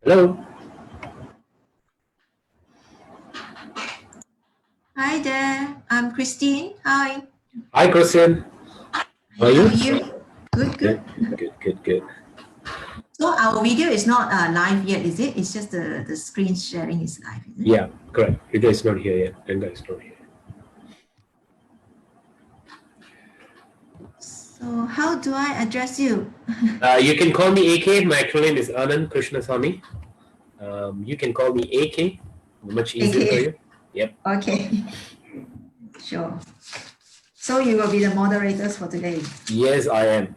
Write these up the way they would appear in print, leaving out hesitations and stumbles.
Hello. Hi there, I'm Christine. Hi. Hi, Christian. How are you? Good. Good. So our video is not live yet, is it? It's just the screen sharing is live, is it? Yeah, correct. Rita is not here yet. Renga is not here. So how do I address you? You can call me AK. My actual name is Anand Krishnasamy. You can call me AK. Much easier for you. Yep. Okay. Sure. So you will be the moderators for today. Yes, I am.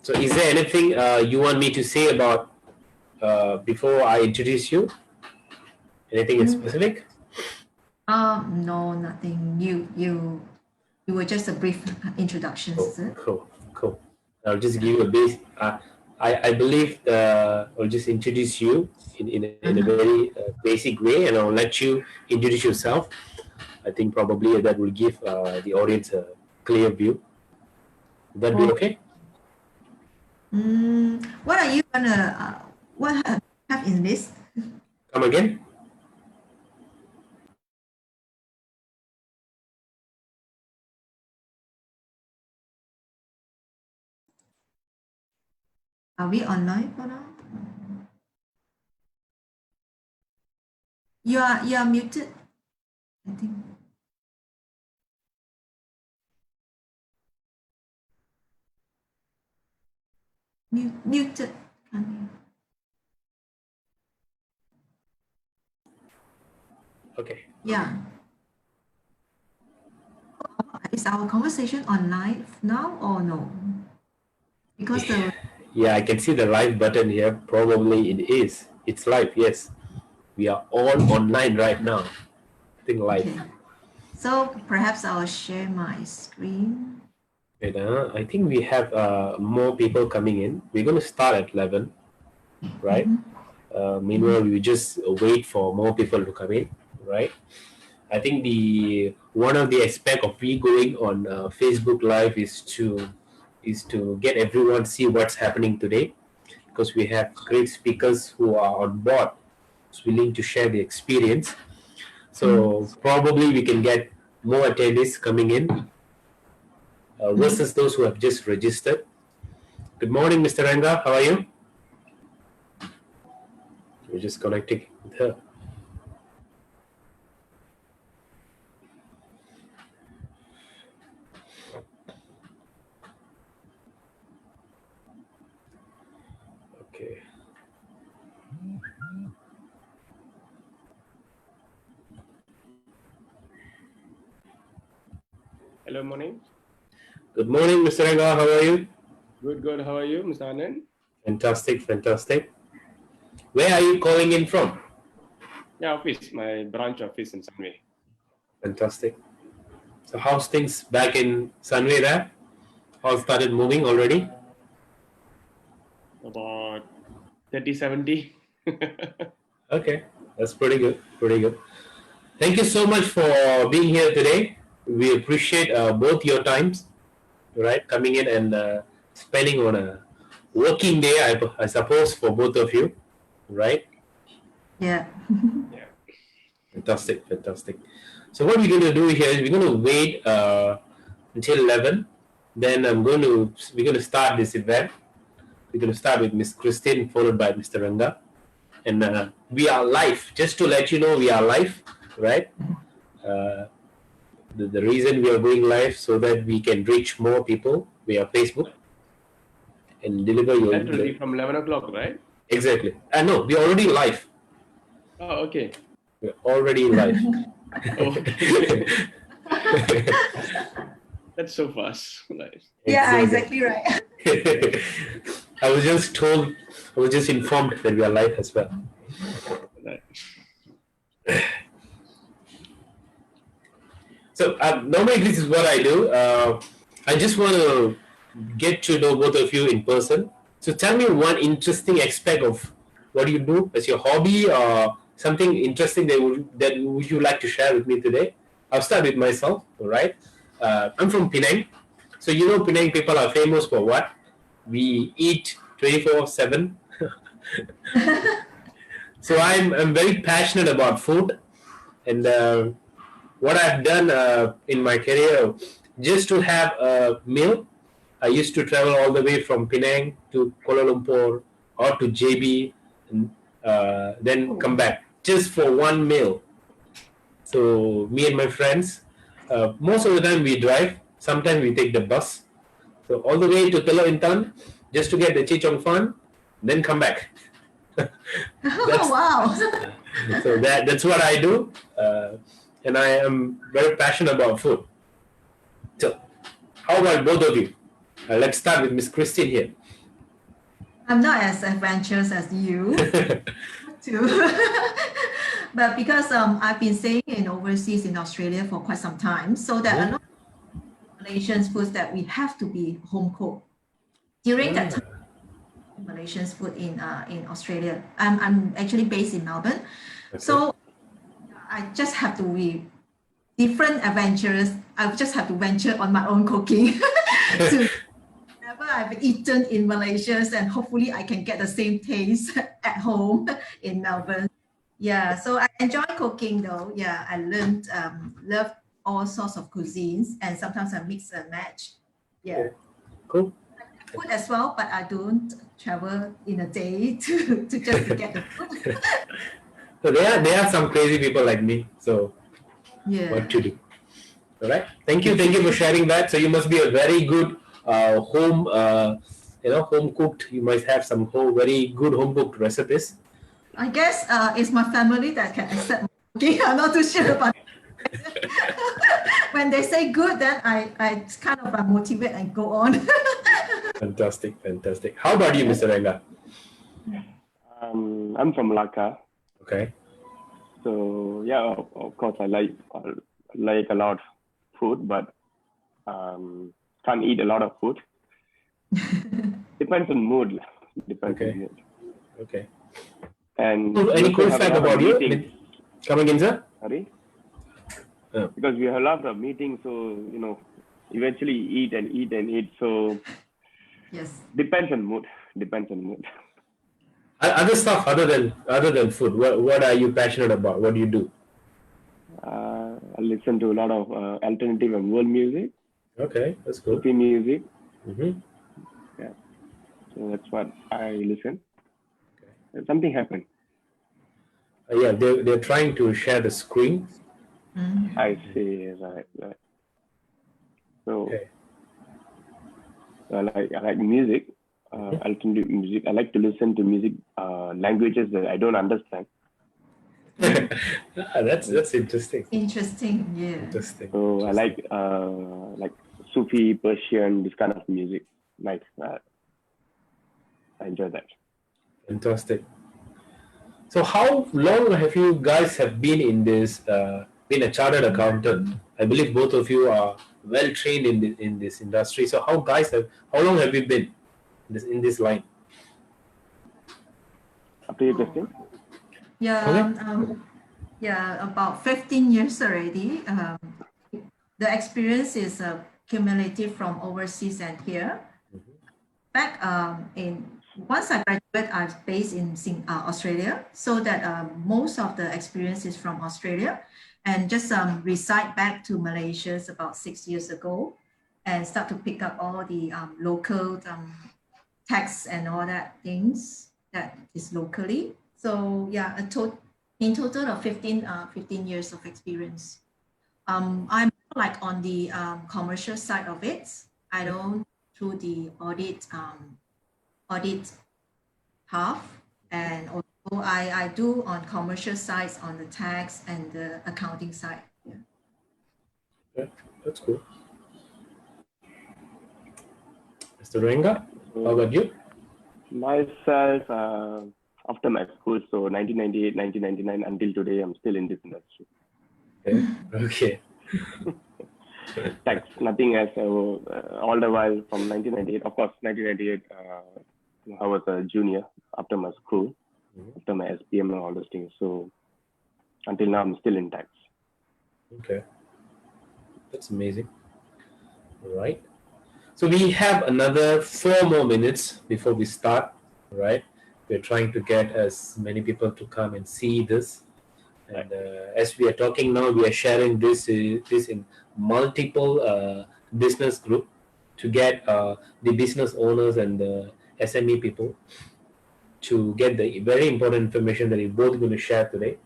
So is there anything you want me to say about before I introduce you? Anything in specific? No, nothing. You were just a brief introduction, is it? Cool. I'll just give you a base. I believe I'll just introduce you in a very basic way, and I'll let you introduce yourself. I think probably that will give the audience a clear view. Would that be okay? What are you gonna what have in this? Come again? Are we online for now? You are muted, I think. Muted. Okay. Yeah. Is our conversation on live now or no? Because the Yeah, I can see the live button here. Probably it is. It's live. Yes, we are all online right now. I think live. okay. So perhaps I'll share my screen. And, I think we have more people coming in. We're going to start at 11, right? Meanwhile, we just wait for more people to come in, right? I think one of the aspect of we going on Facebook Live is to get everyone see what's happening today, because we have great speakers who are on board, willing to share the experience. So probably we can get more attendees coming in versus those who have just registered. Good morning, Mr. Ranga. How are you? We're just connecting with her. Okay. Hello, morning. Good morning, Mr. Ranga. How are you? Good. How are you, Mr. Anand? Fantastic. Where are you calling in from? Yeah, office, my branch office in Sunway. Fantastic. So how's things back in Sunway there? How started moving already? About 30-70. Okay, that's pretty good. Thank you so much for being here today. We appreciate both your times, right? Coming in and spending on a working day, I suppose, for both of you, right? Yeah. Yeah. Fantastic. So what we're going to do here is we're going to wait until 11. Then we're going to start this event. We're going to start with Miss Christine, followed by Mr. Ranga. And we are live. Just to let you know, we are live, right? The reason we are going live so that we can reach more people via Facebook and deliver your. That will be from 11 o'clock, right? Exactly. No, we're already live. Oh, okay. We're already live. Okay. That's so fast. Nice. Yeah, exactly right. I was just informed that we are live as well. Nice. So normally this is what I do. I just want to get to know both of you in person. So tell me one interesting aspect of what you do as your hobby, or something interesting that would you like to share with me today. I'll start with myself. All right. I'm from Penang. So Penang people are famous for what? We eat 24/7. So I'm very passionate about food, and what I've done in my career, just to have a meal. I used to travel all the way from Penang to Kuala Lumpur or to JB, and then come back just for one meal. So me and my friends, most of the time we drive. Sometimes we take the bus. So all the way to Telok Intan just to get the chichong fun, then come back. Oh, wow. So that's what I do, and I am very passionate about food. So how about both of you? Let's start with Miss Christine here. I'm not as adventurous as you, too. But because I've been staying in overseas in Australia for quite some time, so that a lot of Malaysian foods that we have to be home cooked. During that time, Malaysian food in Australia. I'm actually based in Melbourne, so I just have to be different adventurous. I just have to venture on my own cooking to whatever I've eaten in Malaysia, and hopefully I can get the same taste at home in Melbourne. Yeah, so I enjoy cooking though. Yeah, I learned love all sorts of cuisines, and sometimes I mix and match. Yeah. Cool. Food as well, but I don't travel in a day to just to get the food. So there are some crazy people like me. So Yeah. what to do? All right. Thank you for sharing that. So you must be a very good home, home cooked. You must have some very good home cooked recipes. I guess it's my family that can accept my cooking. I'm not too sure about it. When they say good, then I kind of motivate and go on. Fantastic. How about you, Mr. Renga? I'm from Malacca. Okay. So yeah, of course I like a lot of food, but can't eat a lot of food. Depends on mood. Okay. On mood. Okay. And any cool fact about you? Come again, sir? Sorry. Because we have a lot of meetings, so eventually eat and eat. So yes. Depends on mood. Other stuff other than food. What are you passionate about? What do you do? I listen to a lot of alternative and world music. Okay, that's cool. Sufi music. Mm-hmm. Yeah. So that's what I listen. Okay. Something happened. Yeah, they're trying to share the screen. Mm-hmm. I see. Right. So okay. I like music. Alternative music. I like to listen to music languages that I don't understand. That's interesting. Interesting, yeah. Interesting. So I like Sufi, Persian, this kind of music. Like I enjoy that. Fantastic. So how long have you guys been in this? Been a chartered accountant? I believe both of you are well trained in this industry. So how long have you been in this line? After your question? Yeah, about 15 years already. The experience is cumulative from overseas and here. Back once I graduated, I was based in Australia, so that most of the experience is from Australia, and just reside back to Malaysia about 6 years ago, and start to pick up all the local tax and all that things that is locally. So yeah, in total of 15 years of experience. I'm like on the commercial side of it. I don't through the audit half, and also I do on commercial sides on the tax and the accounting side. Yeah. Okay, that's cool. Mr. Renga, how about you? Myself, after my school, so 1998, 1999, until today, I'm still in this industry. Okay. Tax, nothing else. All the while from 1998, of course, 1998, I was a junior after my school, after my SPM and all those things. So until now, I'm still in tax. Okay. That's amazing. All right. So we have another 4 more minutes before we start, right? We're trying to get as many people to come and see this. And as we are talking now, we are sharing this in multiple business group to get the business owners and the SME people to get the very important information that we're both going to share today,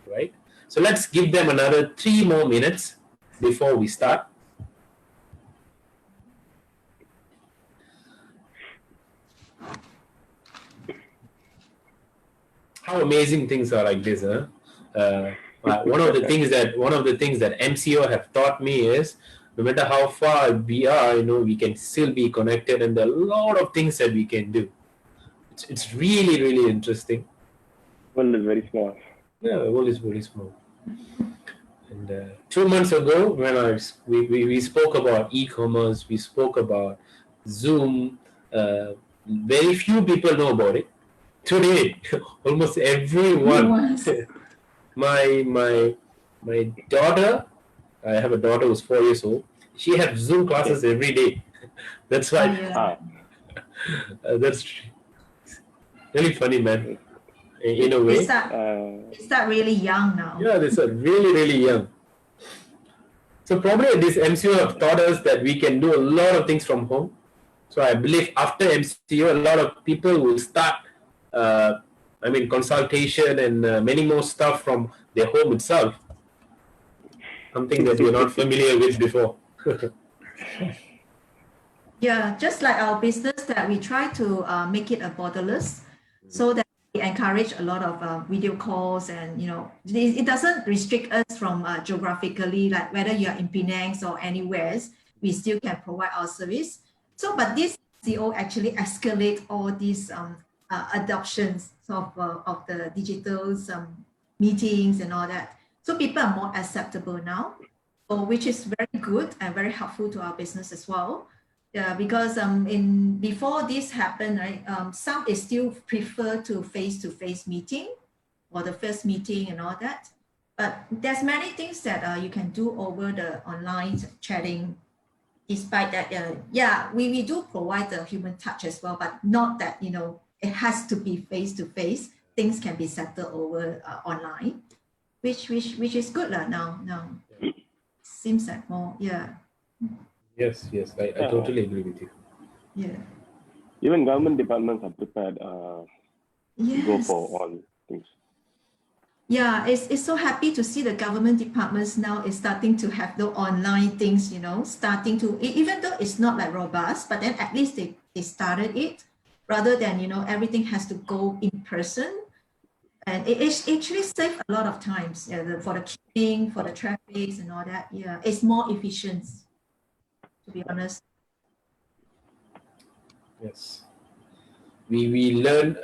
right? So let's give them another 3 more minutes before we start. How amazing things are like this, huh? One of the things that MCO have taught me is no matter how far we are, we can still be connected, and there are a lot of things that we can do. It's really, really interesting. The world is very small. Yeah, the world is very small. And 2 months ago, when we spoke about e-commerce, we spoke about Zoom. Very few people know about it. Today, almost everyone. My daughter, I have a daughter who's 4 years old. She has Zoom classes every day. That's why. That's really funny, man. In a way. They start really young now. Yeah, they start really, really young. So probably this MCO have taught us that we can do a lot of things from home. So I believe after MCO, a lot of people will start consultation and many more stuff from their home itself. Something that you're not familiar with before. Yeah, just like our business that we try to make it a borderless, so that we encourage a lot of video calls, and it doesn't restrict us from geographically, like whether you are in Penang or anywhere, we still can provide our service. So, but this MCO actually escalate all these adoptions of the digital meetings and all that. So people are more acceptable now, which is very good and very helpful to our business as well. Yeah, because before this happened, right, some is still prefer to face-to-face meeting or the first meeting and all that. But there's many things that you can do over the online chatting. Despite that, we do provide the human touch as well, but not that it has to be face-to-face. Things can be settled over online, which is good now. Seems like more, Yes, I totally agree with you. Yeah. Even government departments are prepared to go for all things. Yeah, it's so happy to see the government departments now is starting to have the online things, starting to, even though it's not like robust, but then at least they started it rather than, everything has to go in person. And it actually saves a lot of times for the queuing, for the traffic and all that. Yeah, it's more efficient, to be honest. Yes. We learn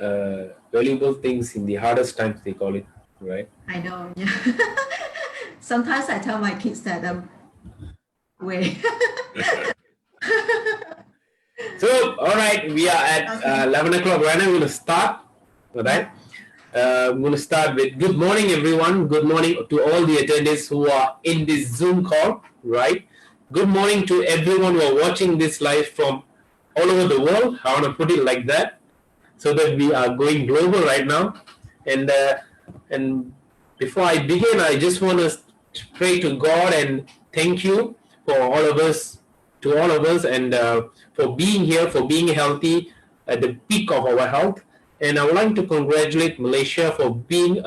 valuable things in the hardest times, they call it, right? I know, yeah. Sometimes I tell my kids that way. So, all right, we are at 11 o'clock right now. We're going to start, all right? I'm going to start with good morning, everyone. Good morning to all the attendees who are in this Zoom call, right? Good morning to everyone who are watching this live from all over the world. I want to put it like that so that we are going global right now. And before I begin, I just want to pray to God and thank you for all of us, and for being here, for being healthy at the peak of our health. And I would like to congratulate Malaysia for being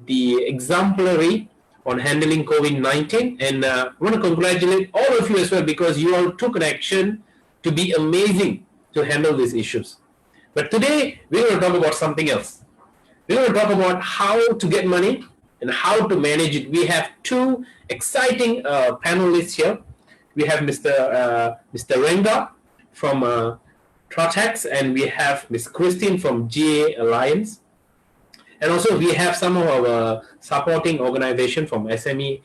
the exemplary on handling COVID-19. And I want to congratulate all of you as well, because you all took an action to be amazing to handle these issues. But today, we're going to talk about something else. We're going to talk about how to get money and how to manage it. We have two exciting panelists here. We have Mr. Renga from TraTax, and we have Ms. Christine from GA Alliance. And also we have some of our supporting organization from SME,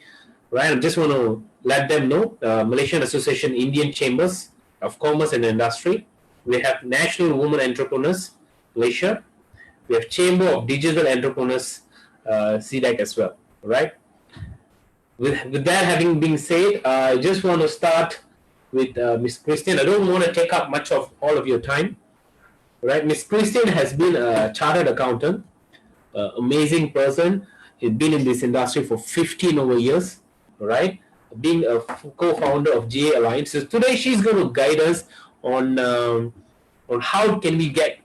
right? I just want to let them know, Malaysian Association Indian Chambers of Commerce and Industry. We have National Women Entrepreneurs, Malaysia. We have Chamber of Digital Entrepreneurs, CDEC as well, right? With that having been said, I just want to start with Ms. Christine. I don't want to take up much of all of your time. right? Miss Christine has been a chartered accountant, amazing person. He's been in this industry for 15 over years, right? Being a co-founder of GA Alliance. So today she's going to guide us on how can we get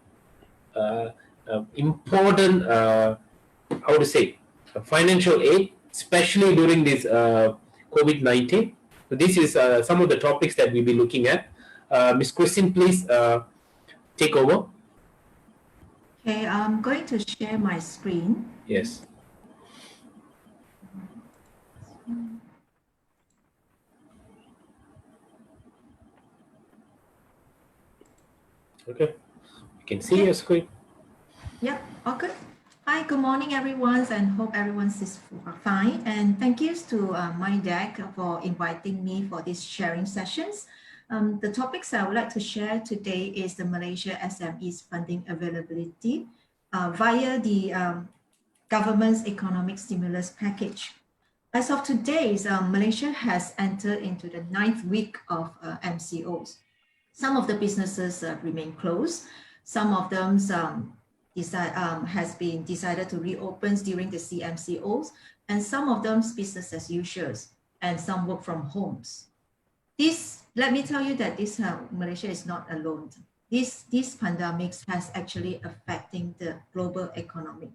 important, how to say, financial aid, especially during this COVID-19. So this is some of the topics that we'll be looking at. Ms. Christine, please take over. Okay, I'm going to share my screen. Yes. Okay. You can see your screen. Yep, all good. Hi, good morning, everyone, and hope everyone is fine. And thank you to MiDEC for inviting me for these sharing sessions. The topics I would like to share today is the Malaysia SMEs funding availability via the government's economic stimulus package. As of today, Malaysia has entered into the 9th week of MCOs. Some of the businesses remain closed. Some of them has been decided to reopen during the CMCOs, and some of them business as usual, and some work from homes. Let me tell you that Malaysia is not alone. This pandemic has actually affecting the global economy.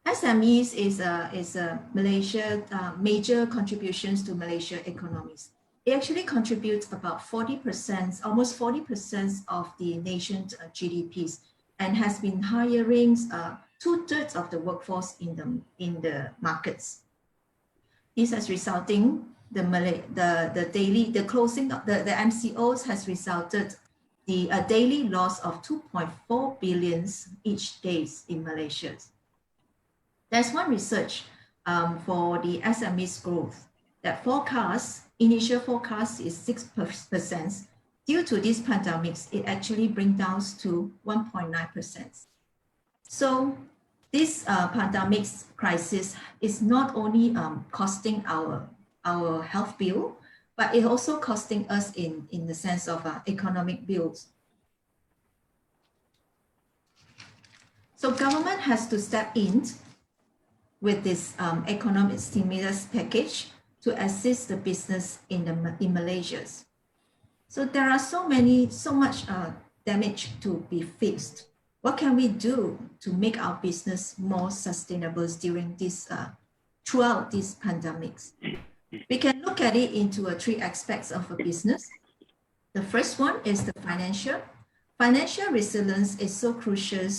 SMEs is a Malaysia major contributions to Malaysia economies. It actually contributes about 40%, almost 40% of the nation's GDPs, and has been hiring 2/3 of the workforce in the markets. This has resulting the closing of the MCOs has resulted the daily loss of 2.4 billion each day in Malaysia. There's one research for the SMEs growth that initial forecast is 6%. Due to these pandemics, it actually brings down to 1.9%. So this pandemic crisis is not only costing our health bill, but it also costing us in the sense of economic bills. So government has to step in with this economic stimulus package to assist the business in Malaysia. So there are so much damage to be fixed. What can we do to make our business more sustainable during throughout these pandemics? We can look at it into 3 aspects of a business. The first one is the financial. Financial resilience is so crucial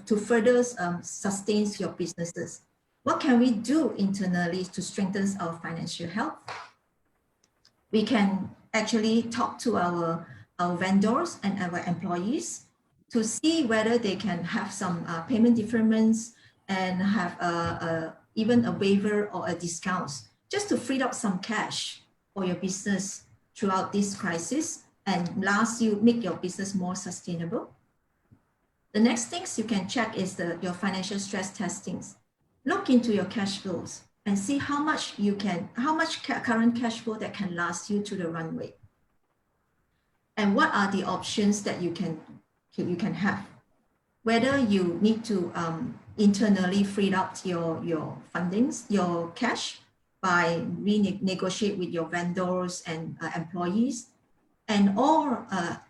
to further sustain your businesses. What can we do internally to strengthen our financial health? We can actually talk to our vendors and our employees to see whether they can have some payment deferments and have even a waiver or a discount, just to free up some cash for your business throughout this crisis and make your business more sustainable. The next things you can check is your financial stress testings. Look into your cash flows and see how much current cash flow that can last you to the runway. And what are the options that you can have? Whether you need to internally free up your fundings, your cash, by renegotiate with your vendors and employees, or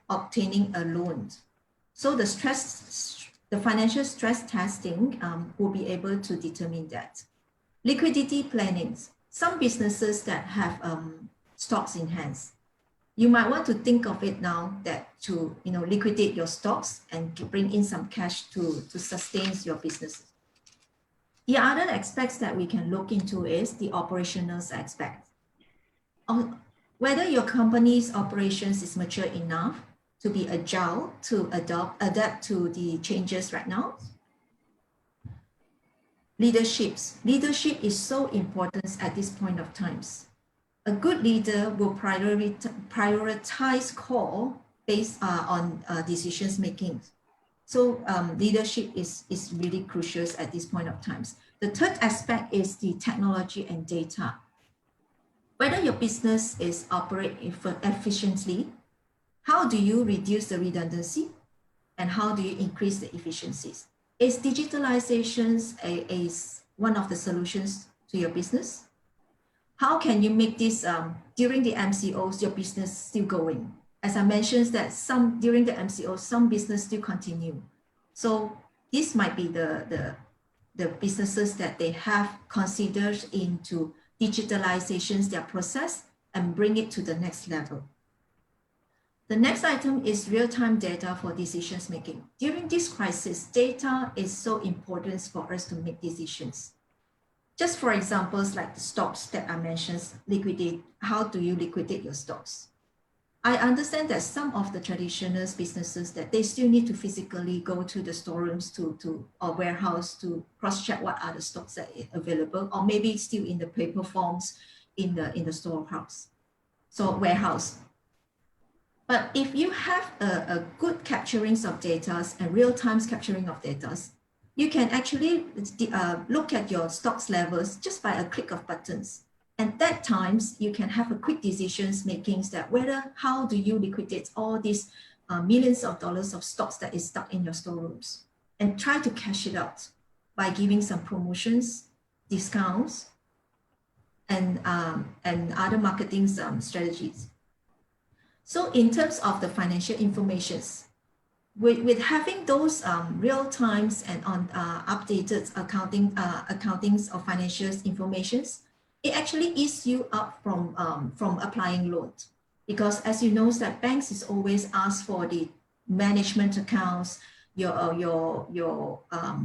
obtaining a loan. So the financial stress testing will be able to determine that. Liquidity planning. Some businesses that have stocks in hands, you might want to think of it now that to liquidate your stocks and bring in some cash to sustain your businesses. The other aspects that we can look into is the operational aspect. Whether your company's operations is mature enough to be agile to adapt to the changes right now. Leadership is so important at this point of times. A good leader will prioritize call based on decisions making. So leadership is really crucial at this point of times. The third aspect is the technology and data. Whether your business is operating efficiently, how do you reduce the redundancy? and how do you increase the efficiencies? Is digitalizations is one of the solutions to your business? How can you make this during the MCOs, your business still going? As I mentioned that during the MCO, some business still continue. So this might be the businesses that they have considered into digitalizations, their process, and bring it to the next level. The next item is real-time data for decisions making. During this crisis, data is so important for us to make decisions. Just for examples like the stocks that I mentioned, how do you liquidate your stocks? I understand that some of the traditional businesses that they still need to physically go to the storerooms or warehouse to cross-check what are the stocks that are available, or maybe still in the paper forms in the storehouse, warehouse. But if you have a good capturing of data and real-time capturing of data, you can actually look at your stocks levels just by a click of buttons. And that times you can have a quick decisions making that how do you liquidate all these millions of dollars of stocks that is stuck in your storerooms, and try to cash it out by giving some promotions, discounts, and other marketing strategies. So in terms of the financial informations, with having those real times and updated accountings of financial informations, it actually eases you up from applying loans. Because as you know, that banks is always ask for the management accounts, your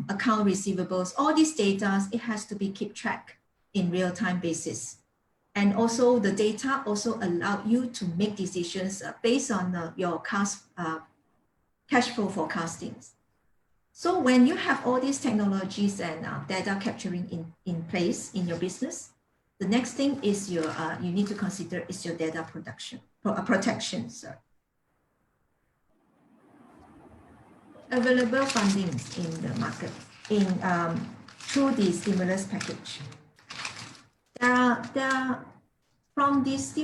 account receivables, all these data, it has to be kept track in real-time basis. And also the data also allow you to make decisions based on your cash flow forecasting. So when you have all these technologies and data capturing in place in your business, the next thing is you need to consider is your data protection. Sorry. Available fundings in the market through the stimulus package. There are from this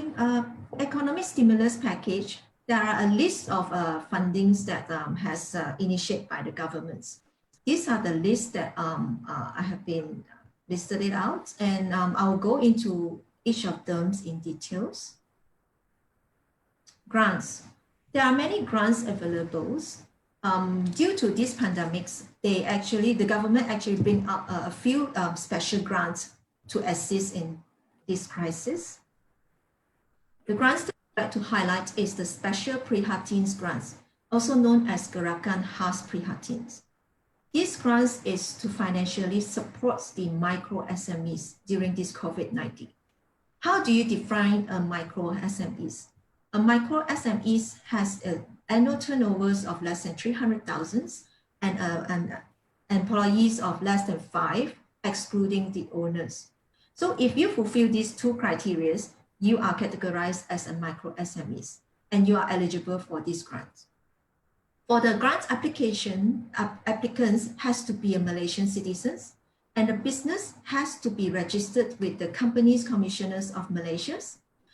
economic stimulus package, there are a list of fundings that has initiated by the governments. These are the lists that I have been listed it out, and I will go into each of them in details. Grants. There are many grants available. Due to these pandemics, the government actually bring up a few special grants to assist in this crisis. The grants that I'd like to highlight is the Special Prihatins grants, also known as Gerakan Khas Prihatins. These grants is to financially support the micro SMEs during this COVID-19. How do you define a micro SMEs? A micro SMEs has annual turnovers of less than 300,000 and employees of less than 5, excluding the owners. So if you fulfill these two criteria, you are categorized as a micro SMEs and you are eligible for these grants. For the grant application, applicants has to be a Malaysian citizens, and the business has to be registered with the Companies Commissioners of Malaysia,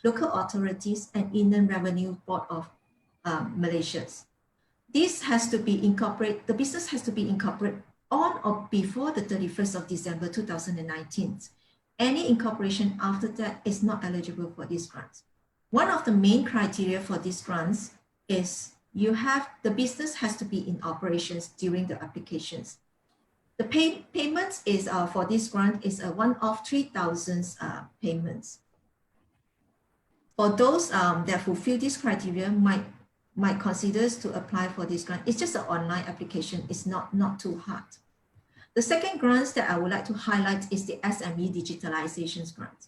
local authorities, and Inland Revenue Board of Malaysia. This has to be incorporated, the business has to be incorporated on or before the 31st of December 2019. Any incorporation after that is not eligible for these grants. One of the main criteria for these grants is the business has to be in operations during the applications. The payments is for this grant is a one-off 3,000 payments. For those that fulfill this criteria might consider to apply for this grant. It's just an online application. It's not too hard. The second grant that I would like to highlight is the SME Digitalization grant.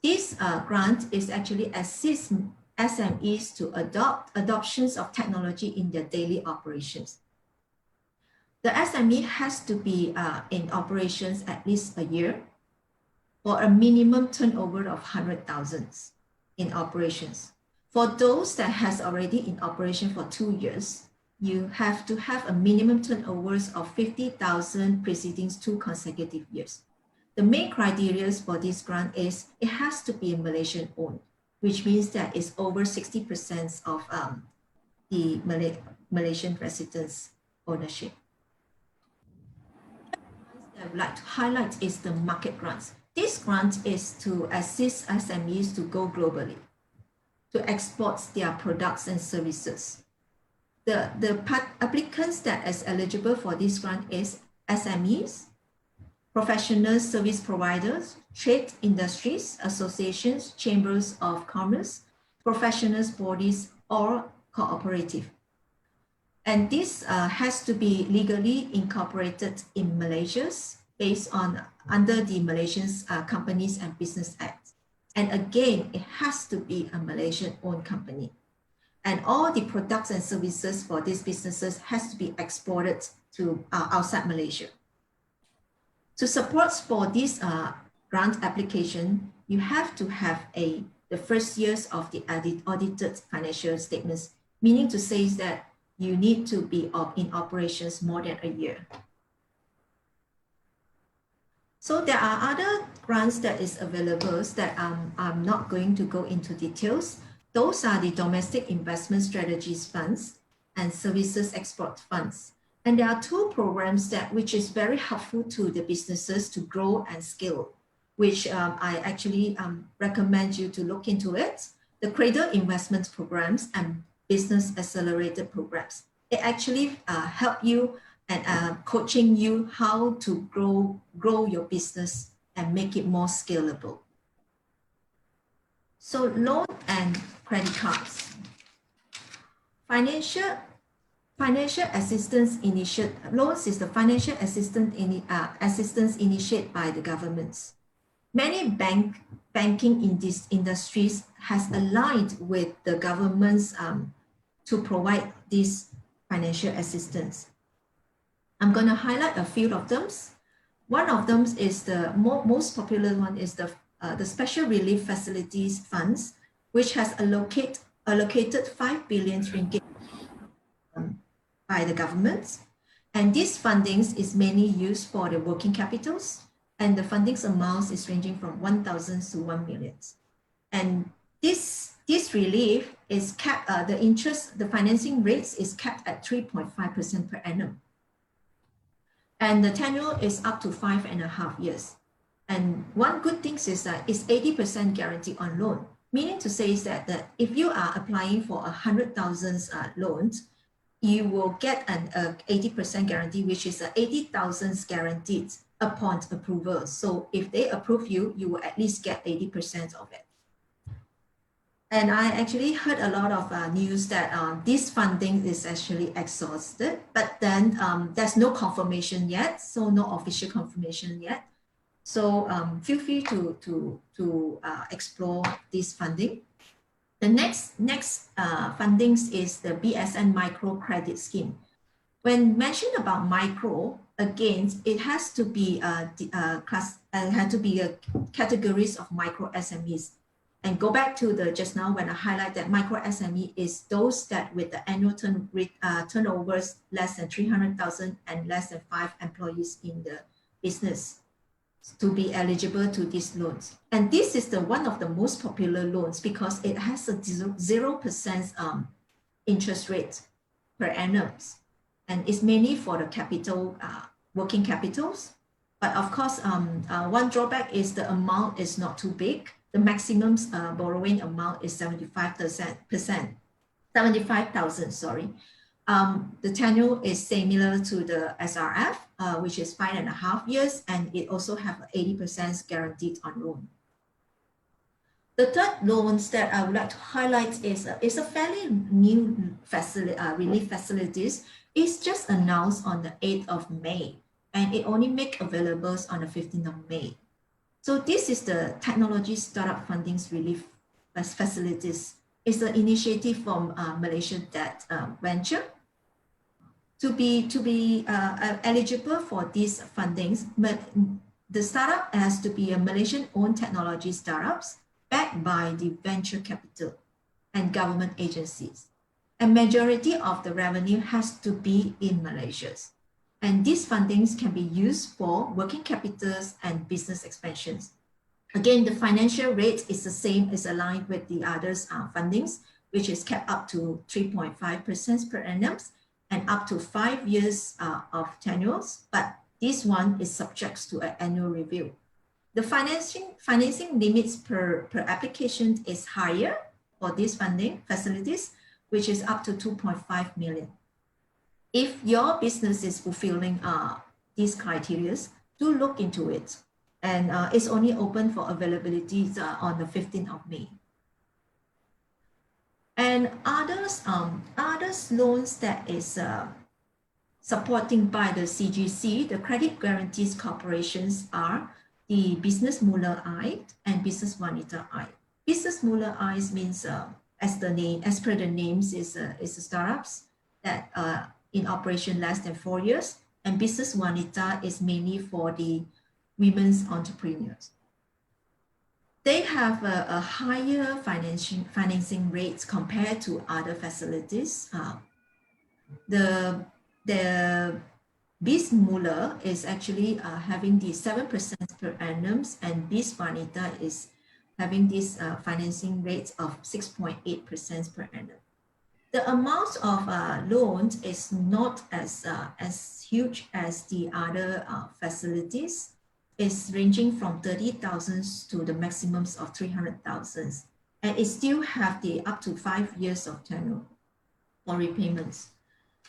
This grant is actually assist SMEs to adoptions of technology in their daily operations. The SME has to be in operations at least a year for a minimum turnover of 100,000 in operations. For those that has already in operation for 2 years, you have to have a minimum turnovers of 50,000 preceding 2 consecutive years. The main criteria for this grant is it has to be Malaysian owned, which means that it's over 60% of the Malaysian residents ownership. What I would like to highlight is the market grants. This grant is to assist SMEs to go globally, to export their products and services. The applicants that is eligible for this grant is SMEs, professional service providers, trade industries, associations, chambers of commerce, professionals bodies, or cooperative. And this has to be legally incorporated in Malaysia based on under the Malaysian Companies and Business Act. And again, it has to be a Malaysian-owned company. And all the products and services for these businesses has to be exported to outside Malaysia. To support for this grant application, you have to have the first years of the audited financial statements, meaning to say that you need to be in operations more than a year. So there are other grants that is available that I'm not going to go into details. Those are the Domestic Investment Strategies Funds and Services Export Funds. And there are two programs which is very helpful to the businesses to grow and scale, which I actually recommend you to look into it. The Cradle Investment Programs and Business Accelerator Programs. It actually help you and coaching you how to grow your business and make it more scalable. So loan and credit cards. Financial assistance loans is the financial assistance initiated by the governments. Many banking in these industries has aligned with the governments to provide this financial assistance. I'm going to highlight a few of them. One of them is the most popular one is the Special Relief Facilities Funds, which has allocated 5 billion ringgit by the government. And this fundings is mainly used for the working capitals, and the funding amounts is ranging from 1,000 to 1 million. And this relief is capped, the financing rates is capped at 3.5% per annum. And the tenure is up to 5.5 years. And one good thing is that it's 80% guarantee on loan, meaning to say is that if you are applying for 100,000 loans, you will get an 80% guarantee, which is 80,000 guaranteed upon approval. So if they approve you, you will at least get 80% of it. And I actually heard a lot of news that this funding is actually exhausted, but then there's no confirmation yet, so no official confirmation yet. So feel free to explore this funding. The next fundings is the BSN Micro Credit Scheme. When mentioned about micro, again, it has to be categories of micro SMEs. And go back to just now when I highlight that micro SME is those that with the annual turnovers less than 300,000 and less than 5 employees in the business to be eligible to these loans. And this is one of the most popular loans because it has a 0% interest rate per annum. And it's mainly for the capital, working capitals. But of course, one drawback is the amount is not too big. The maximum borrowing amount is 75,000, sorry. The tenure is similar to the SRF, which is 5.5 years, and it also have 80% guaranteed on loan. The third loans that I would like to highlight is a fairly new relief facilities. It's just announced on the 8th of May, and it only make available on the 15th of May. So this is the Technology Startup Fundings Relief Facilities. It's an initiative from Malaysia Debt Venture. To be eligible for these fundings, the startup has to be a Malaysian-owned technology startups backed by the venture capital and government agencies. And majority of the revenue has to be in Malaysia. And these fundings can be used for working capitals and business expansions. Again, the financial rate is the same, is aligned with the others fundings, which is kept up to 3.5% per annum. and up to 5 years of tenures, but this one is subject to an annual review. The financing limits per application is higher for these funding facilities, which is up to 2.5 million. If your business is fulfilling these criteria, do look into it. And it's only open for availability on the 15th of May. And others loans that is supporting by the CGC, the Credit Guarantees Corporations are the Business Mula I and Business Wanita I. Business Mula I means, as per the names, is startups that are in operation less than 4 years, and Business Wanita is mainly for the women's entrepreneurs. They have a higher financing rates compared to other facilities. The Biz Muller is actually having the 7% per annum, and Biz Wanita is having this financing rates of 6.8% per annum. The amount of loans is not as huge as the other facilities. It's ranging from 30,000 to the maximums of 300,000, and it still have the up to 5 years of tenure for repayments.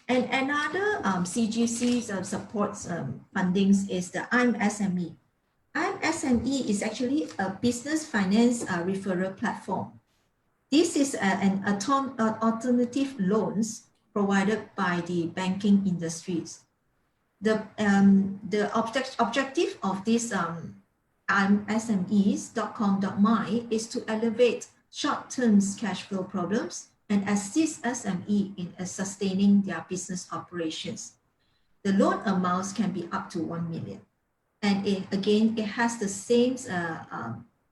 And another CGC supports fundings is the I'm SME. I'm SME is actually a business finance referral platform. This is an alternative loans provided by the banking industries. The objective of this SMEs.com.my is to elevate short-term cash flow problems and assist SME in sustaining their business operations. The loan amounts can be up to 1 million. And again, it has the same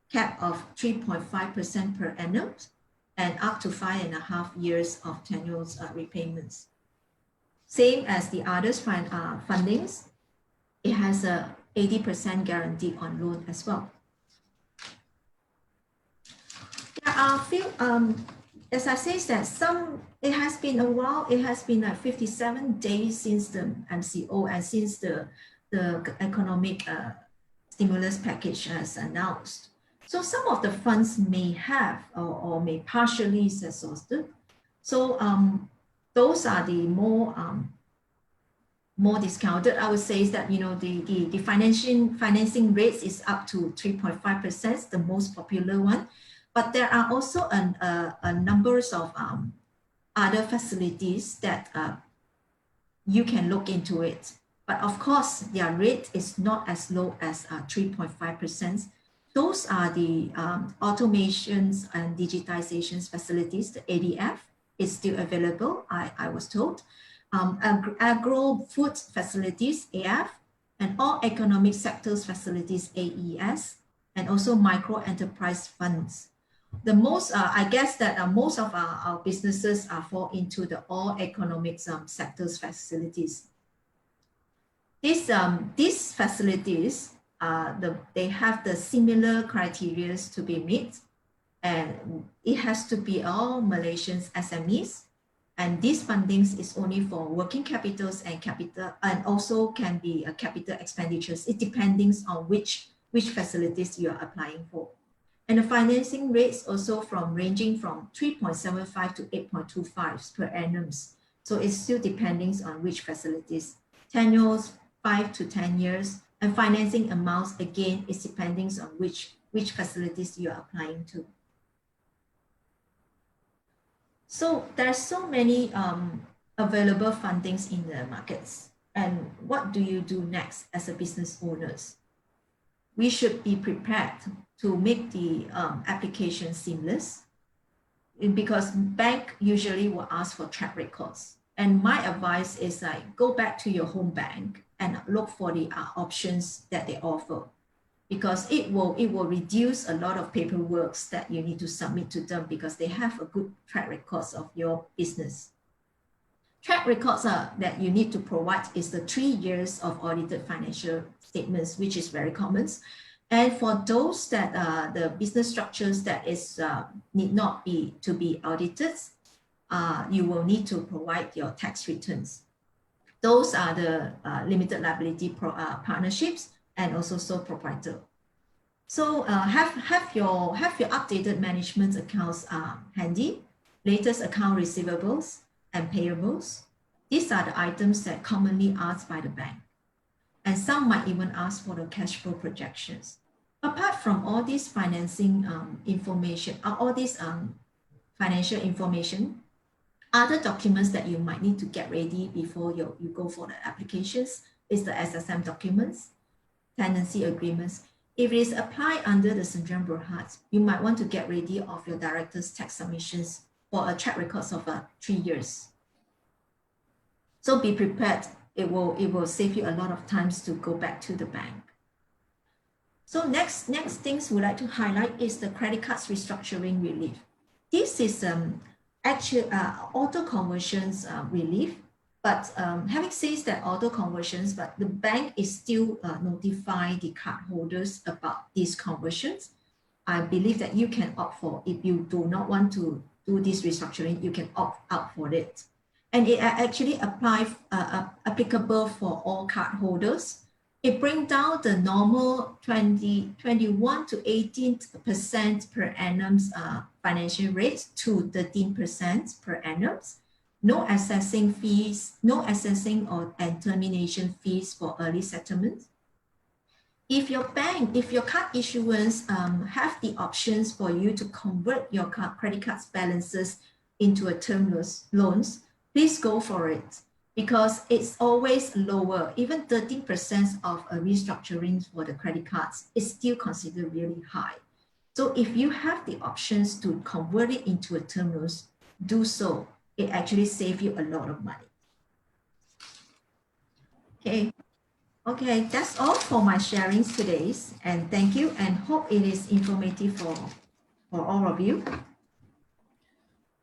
cap of 3.5% per annum and up to 5.5 years of tenure repayments. Same as the others fundings, it has a 80% guarantee on loan as well. There are a few, as I say, that it has been a while, it has been like 57 days since the MCO and since the economic stimulus package has announced. So some of the funds may have or may partially exhausted. So those are the more discounted. I would say is that, you know, the financing rates is up to 3.5%, the most popular one. But there are also a numbers of other facilities that you can look into it. But of course, their rate is not as low as 3.5%. Those are the automations and digitizations facilities. The ADF is still available, I was told. Agro-food facilities, AF, and all economic sectors facilities, AES, and also micro-enterprise funds. The most, I guess that most of our businesses fall into the all economic sectors facilities. These facilities, they have the similar criteria to be met, and it has to be all Malaysian SMEs. And these fundings is only for working capitals and capital, and also can be capital expenditures. It depends on which facilities you are applying for. And the financing rates also ranging from 3.75 to 8.25 per annum. So it's still depending on which facilities. Tenures, 5 to 10 years, and financing amounts, again, is depending on which facilities you are applying to. So there's so many available fundings in the markets. And what do you do next as a business owners? We should be prepared to make the application seamless, because bank usually will ask for track records. And my advice is like, go back to your home bank and look for the options that they offer, because it will reduce a lot of paperwork that you need to submit to them, because they have a good track records of your business. Track records that you need to provide is the 3 years of audited financial statements, which is very common. And for those that the business structures that is need not be audited, you will need to provide your tax returns. Those are the limited liability partnerships and also sole proprietor. So have your updated management accounts handy, latest account receivables and payables. These are the items that commonly asked by the bank. And some might even ask for the cash flow projections. Apart from all this financing information, all this financial information, other documents that you might need to get ready before you go for the applications is the SSM documents, tenancy agreements. If it is applied under the Sdn Bhd, you might want to get ready of your director's tax submissions for a track record of 3 years. So be prepared. It will save you a lot of times to go back to the bank. So next things we'd like to highlight is the credit cards restructuring relief. This is actually auto conversions relief. But having said that auto conversions, but the bank is still notifying the card holders about these conversions. I believe that you can opt for, if you do not want to do this restructuring, you can opt out for it. And it actually applicable for all card holders. It brings down the normal 21 to 18% per annum financial rates to 13% per annum. No assessing fees, no assessing and termination fees for early settlement. If your card issuance have the options for you to convert your credit cards balances into a term loans, please go for it, because it's always lower. Even 13% of a restructuring for the credit cards is still considered really high. So if you have the options to convert it into a term loans, do so. It actually saves you a lot of money. Okay, that's all for my sharings today. And thank you, and hope it is informative for all of you.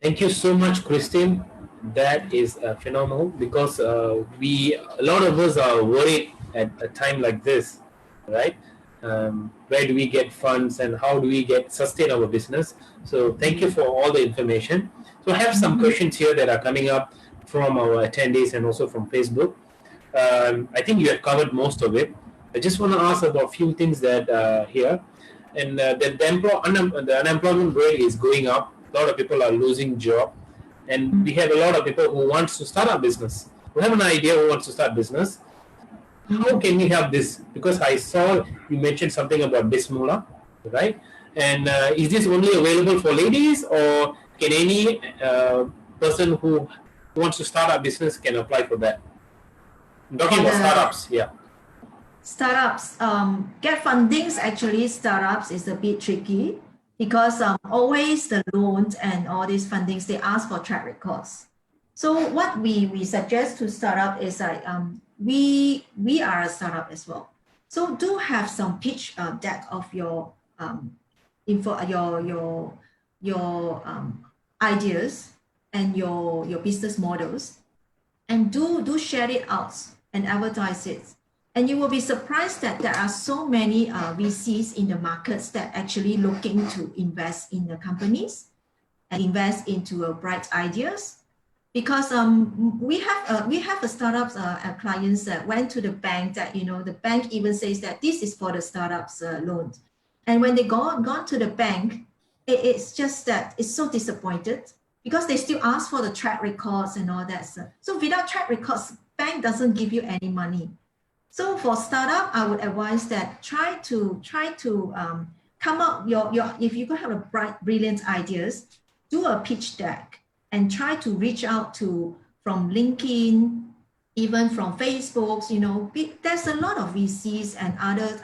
Thank you so much, Christine. That is phenomenal, because a lot of us are worried at a time like this, right? Where do we get funds and how do we sustain our business? So thank you for all the information. So I have some questions here that are coming up from our attendees and also from Facebook. I think you have covered most of it. I just want to ask about a few things that here. And the unemployment rate is going up. A lot of people are losing job. And we have a lot of people who want to start a business. We have an idea who wants to start business. How can we help this? Because I saw you mentioned something about Bismillah, right? And is this only available for ladies, or can any person who wants to start a business can apply for that? I'm talking about startups, yeah. Startups, get fundings, actually startups is a bit tricky, because always the loans and all these fundings, they ask for track records. So what we suggest to startup is like, we are a startup as well. So do have some pitch deck of your ideas and your business models, and do share it out and advertise it. And you will be surprised that there are so many VCs in the markets that actually looking to invest in the companies and invest into bright ideas. Because we have a startups clients that went to the bank that, the bank even says that this is for the startups loan. And when they gone to the bank, it's just that it's so disappointed, because they still ask for the track records and all that. So without track records, bank doesn't give you any money. So for startup, I would advise that try to come up if you have a brilliant ideas, do a pitch deck and try to reach out from LinkedIn, even from Facebook. There's a lot of VCs and other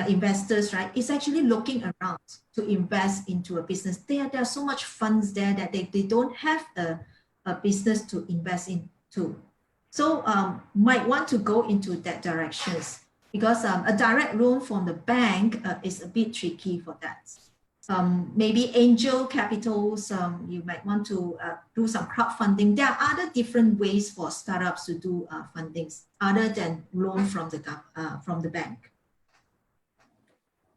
investors, right? It's actually looking around to invest into a business. There are so much funds there that they don't have a business to invest into. So might want to go into that directions, because a direct loan from the bank is a bit tricky for that. Maybe angel capitals, you might want to do some crowdfunding. There are other different ways for startups to do fundings other than loan from the bank.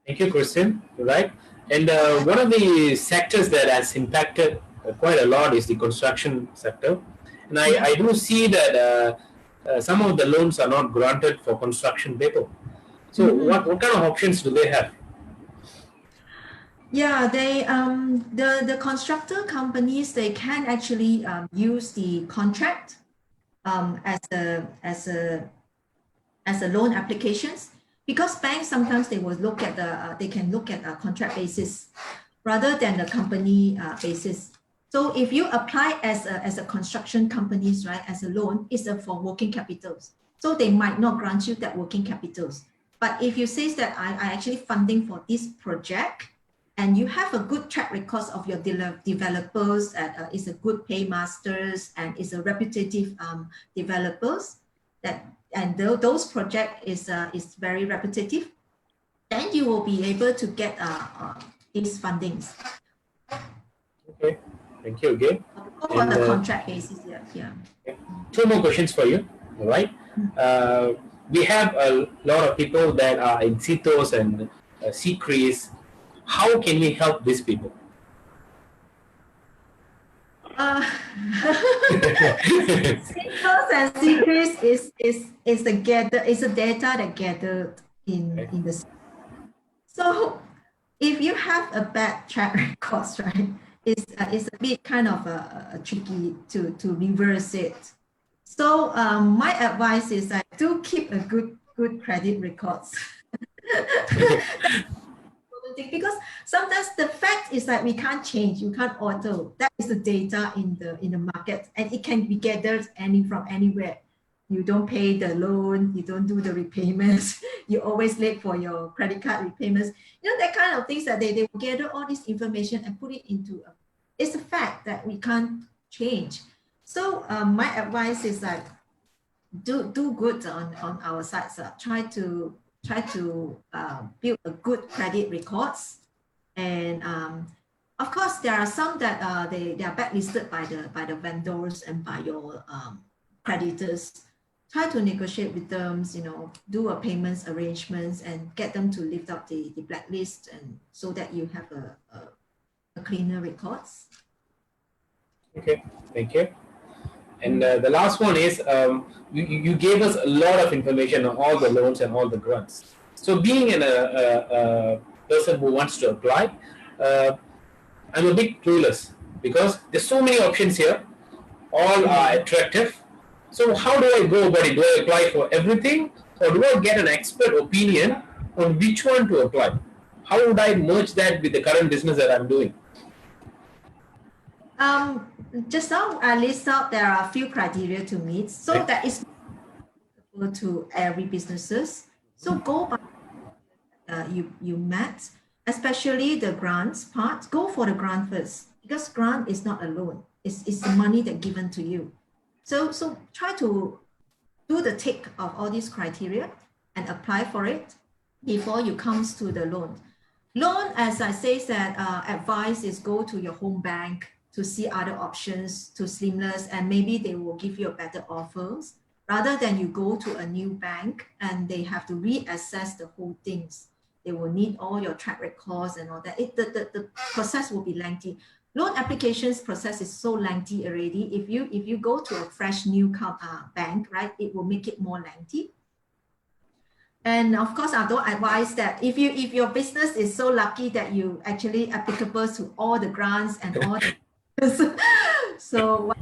Thank you, Christine. Right. And one of the sectors that has impacted quite a lot is the construction sector. And I do see that some of the loans are not granted for construction paper. So what kind of options do they have? Yeah, they the constructor companies, they can actually use the contract as a loan applications, because banks sometimes they will look at they can look at a contract basis rather than the company basis. So if you apply as a construction companies, right, as a loan, it's for working capitals. So they might not grant you that working capitals. But if you say that I actually funding for this project, and you have a good track record of your developers, is a good paymasters, and is a reputative developers, that and those project is very repetitive, then you will be able to get these fundings. Okay, thank you again. Go on the contract basis, yeah. Okay. Two more questions for you. All right. We have a lot of people that are in CITOs and CCREs. How can we help these people? CITOs and CCREs is the data that gathered in the. So if you have a bad track record, right, it's a bit kind of tricky to reverse it. So my advice is that do keep a good credit records. Because sometimes the fact is that we can't change, you can't alter. That is the data in the market, and it can be gathered from anywhere. You don't pay the loan, you don't do the repayments, you always late for your credit card repayments. You know, that kind of things that they will gather all this information and put it into it's a fact that we can't change. So my advice is that do good on our sides. Try to build a good credit records, and of course there are some that they are blacklisted by the vendors and by your creditors. Try to negotiate with them, you know, do a payments arrangements and get them to lift up the blacklist, and so that you have a cleaner records. Okay, thank you. And the last one is, you gave us a lot of information on all the loans and all the grants. So being a person who wants to apply, I'm a bit clueless because there's so many options here, all are attractive. So how do I go about it? Do I apply for everything, or do I get an expert opinion on which one to apply? How would I merge that with the current business that I'm doing? Just now I list out there are a few criteria to meet, so right. that is to every businesses. So go by you met, especially the grants part. Go for the grant first, because grant is not a loan. It's the money that given to you. So try to do the tick of all these criteria and apply for it before you comes to the loan. Loan, as I say, that advice is go to your home bank to see other options to Seamless, and maybe they will give you a better offers rather than you go to a new bank and they have to reassess the whole things. They will need all your track records and all that. The process will be lengthy. Loan applications process is so lengthy already. If you go to a fresh new bank, right, it will make it more lengthy. And of course, I don't advise that if your business is so lucky that you actually applicable to all the grants and all the so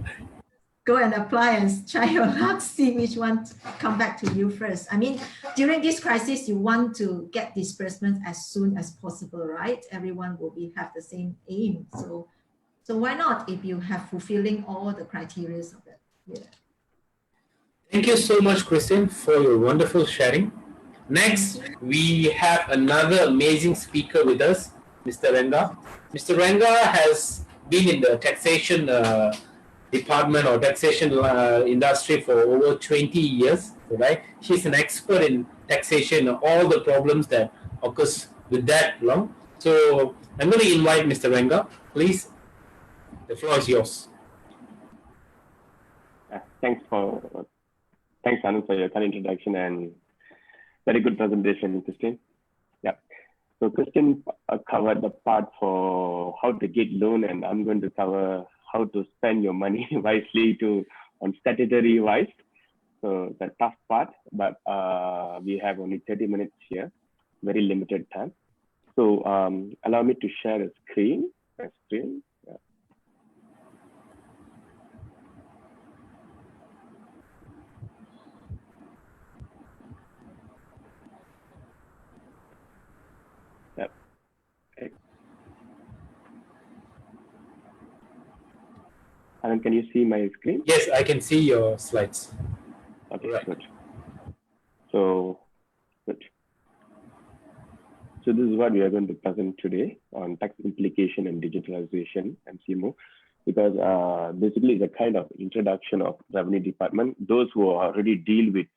go and apply and try your luck, see which one come back to you first. I mean, during this crisis, you want to get disbursement as soon as possible, right? Everyone will have the same aim. So why not if you have fulfilling all the criteria of it? Yeah. Thank you so much, Christine, for your wonderful sharing. Next, we have another amazing speaker with us, Mr. Renga. Mr. Renga has been in the taxation department or taxation industry for over 20 years, right? He's an expert in taxation and all the problems that occurs with that long. So I'm going to invite Mr. Renga. Please, the floor is yours. Thanks, Kannan, for your kind introduction and very good presentation, Christine. Yeah. So Christine covered the part for how to get loan, and I'm going to cover how to spend your money wisely on statutory wise. So the tough part, but we have only 30 minutes here, very limited time. So allow me to share a screen. Yeah. Yep. Okay. Kannan, can you see my screen? Yes, I can see your slides. Okay, Right. good. So good. So this is what we are going to present today on tax implication and digitalization, MCMO, because basically it's a kind of introduction of revenue department. Those who already deal with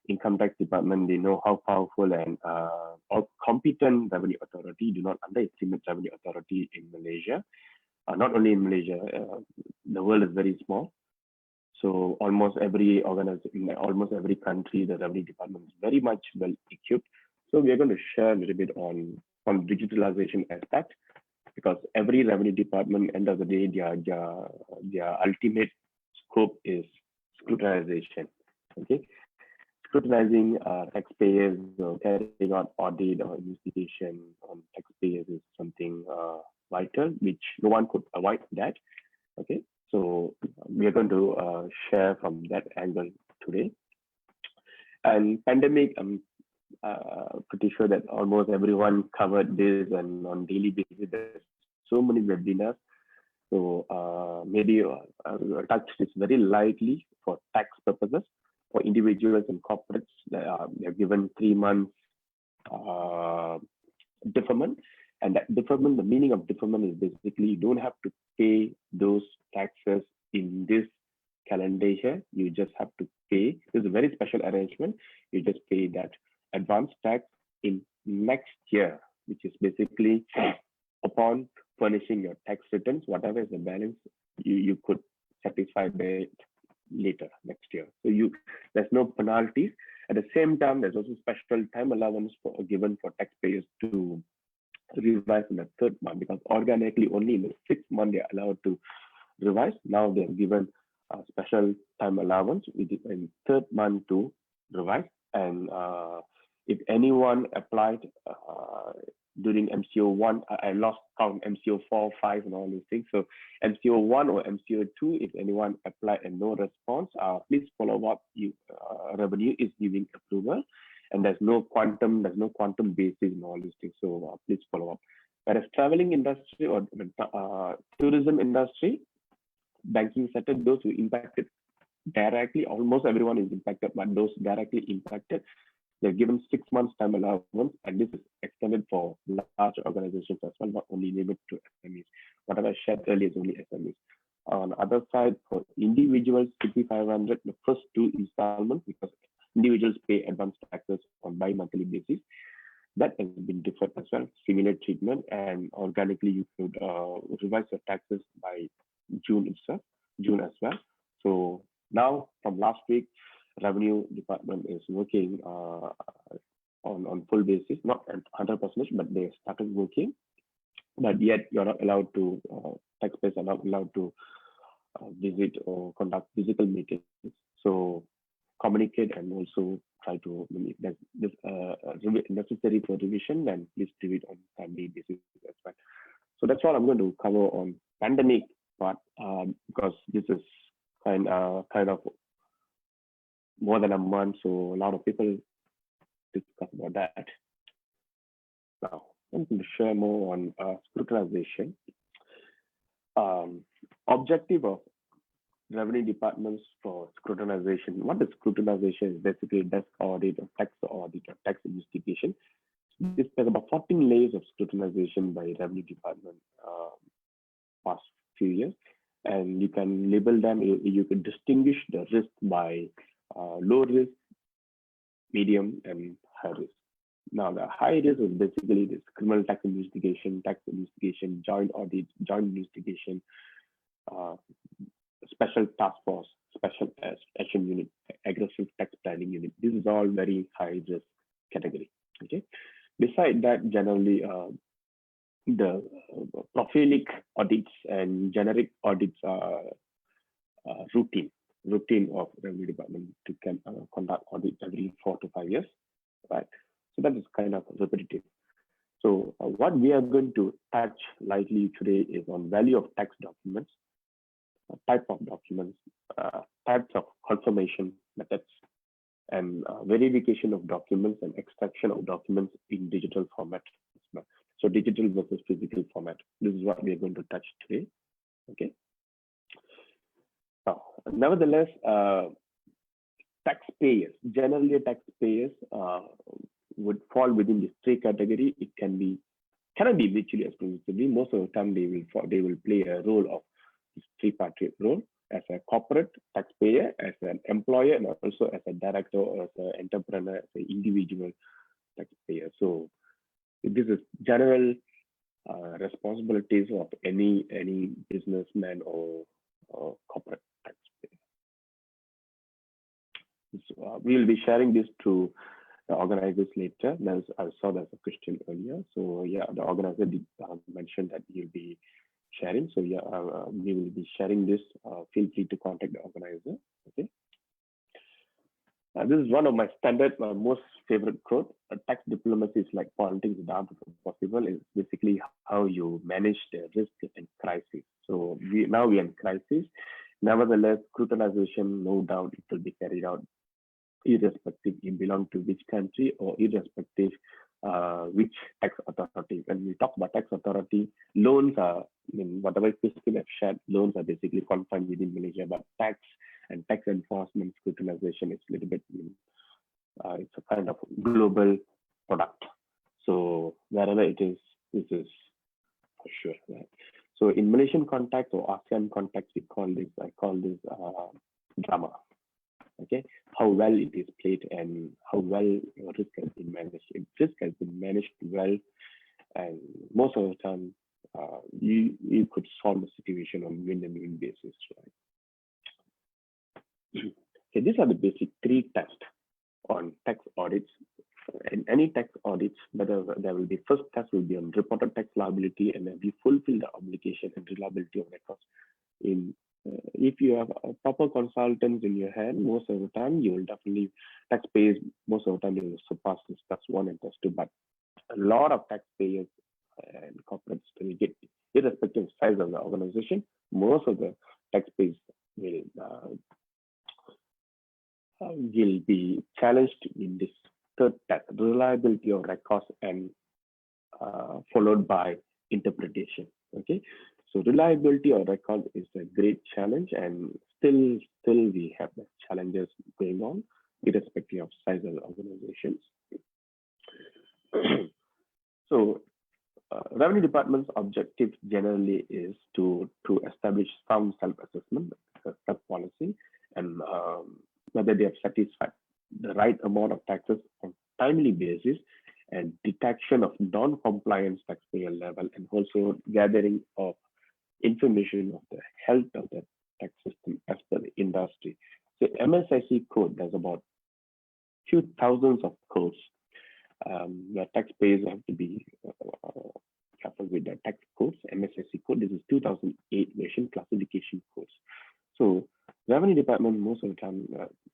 income tax department, they know how powerful and how competent revenue authority. Do not underestimate revenue authority in Malaysia. Not only in Malaysia, the world is very small. So almost every organization, almost every country, the revenue department is very much well equipped. So we are going to share a little bit on digitalization aspect, because every revenue department, end of the day, their ultimate scope is scrutinization. Okay, scrutinizing taxpayers or carrying out audit or investigation on taxpayers is something vital, which no one could avoid that. Okay, so we are going to share from that angle today. And pandemic, I'm pretty sure that almost everyone covered this, and on daily basis there's so many webinars. So maybe I'll touch this very lightly for tax purposes. For individuals and corporates, they are given 3 months deferment. And that deferment, the meaning of deferment is basically you don't have to pay those taxes in this calendar year. You just have to pay. This is a very special arrangement. You just pay that advance tax in next year, which is basically upon furnishing your tax returns, whatever is the balance, you could satisfy it later next year. So there's no penalties. At the same time, there's also special time allowance given for taxpayers to revise in the 3rd month, because organically only in the 6th month they're allowed to revise. Now they're given a special time allowance in 3rd month to revise. And if anyone applied during MCO1, I lost count MCO 4, 5, and all these things. So MCO1 or MCO2, if anyone applied and no response, please follow up. Revenue is giving approval, and there's no quantum basis in all these things. So please follow up. Whereas traveling industry or tourism industry, banking sector, those who impacted directly, almost everyone is impacted, but those directly impacted, they're given 6 months time allowance, and this is extended for large organizations as well, not only limited to SMEs. Whatever I shared earlier is only SMEs. On the other side, for individuals, 5,500, the first 2 installments, because individuals pay advance taxes on bi-monthly basis, that has been deferred as well, similar treatment, and organically you could revise your taxes by June itself, June as well. So now from last week, revenue department is working on full basis, not 100%, but they started working. But yet you're not allowed to, taxpayers are not allowed to visit or conduct physical meetings. So communicate and also try to, if there's necessary for revision, then please do it on timely basis as well. So that's all I'm going to cover on pandemic part, because this is kind of more than a month, so a lot of people discuss about that. Now, I'm going to share more on scrutinization. Objective of revenue departments for scrutinization. What is scrutinization? Is basically desk audit or tax investigation. There's about 14 layers of scrutinization by revenue department past few years, and you can label them. You can distinguish the risk by low risk, medium, and high risk. Now, the high risk is basically this criminal tax investigation, joint audit, joint investigation, special task force, special action unit, aggressive tax planning unit. This is all very high risk category. Okay. Beside that, generally the prophylactic audits and generic audits are routine. routine of revenue department to conduct audit every 4 to 5 years, right? So that is kind of repetitive. So what we are going to touch lightly today is on value of tax documents, type of documents, types of confirmation methods, and verification of documents and extraction of documents in digital format. So digital versus physical format. This is what we are going to touch today. Okay. Now, nevertheless, taxpayers, generally taxpayers would fall within this three category. It cannot be mutually exclusively. Most of the time, they will play a role of this tripartite role as a corporate taxpayer, as an employer, and also as a director or as an entrepreneur, as an individual taxpayer. So this is general responsibilities of any businessman or corporate taxpayer. So, we will be sharing this to the organizers later. I saw there's a question earlier. So yeah, the organizer did mention that he'll be sharing. So yeah, we will be sharing this. Feel free to contact the organizer. Okay. This is one of my standard, most favorite quote. Tax diplomacy is like politics the art of possible. Is basically how you manage the risk and crisis. So now we are in crisis. Nevertheless, scrutinization, no doubt, it will be carried out irrespective you belong to which country or irrespective which tax authority. When we talk about tax authority, loans are, whatever people have shared, loans are basically confined within Malaysia, but tax and tax enforcement scrutinization is a little bit, it's a kind of global product. So wherever it is, this is for sure, right? So in Malaysian context or ASEAN context, I call this drama. Okay, how well it is played and how well risk has been managed. If risk has been managed well, and most of the time, you could solve the situation on win-win basis, right? Okay, these are the basic three tests on tax audits. In any tax audits, there will be first test will be on reported tax liability, and then we fulfill the obligation and reliability of records. If you have a proper consultants in your hand, most of the time you will definitely taxpayers. Most of the time you will surpass this test 1 and test 2. But a lot of taxpayers and corporates will get, irrespective of size of the organization, most of the taxpayers will be challenged in this third test, reliability of records, and followed by interpretation. Okay. So reliability of record is a great challenge, and still we have the challenges going on, irrespective of size of the organizations. So revenue department's objective generally is to establish sound self-assessment, self-policy, and whether they have satisfied the right amount of taxes on timely basis, and detection of non-compliance taxpayer level, and also gathering of information of the health of the tax system as per the industry. So MSIC code, there's about few thousands of codes where taxpayers have to be careful with the tax codes. MSIC code, this is 2008 version classification codes. So revenue department, most of the time,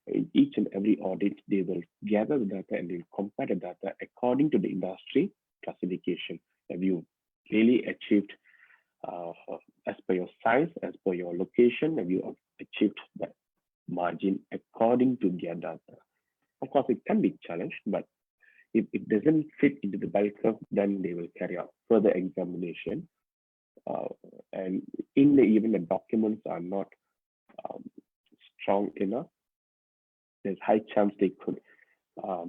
in each and every audit, they will gather the data and they will compare the data according to the industry classification. Have you really achieved as per your size, as per your location, have you achieved that margin according to their data? Of course, it can be challenged, but if it doesn't fit into the bell curve, then they will carry out further examination. And in the event the documents are not strong enough, there's high chance they could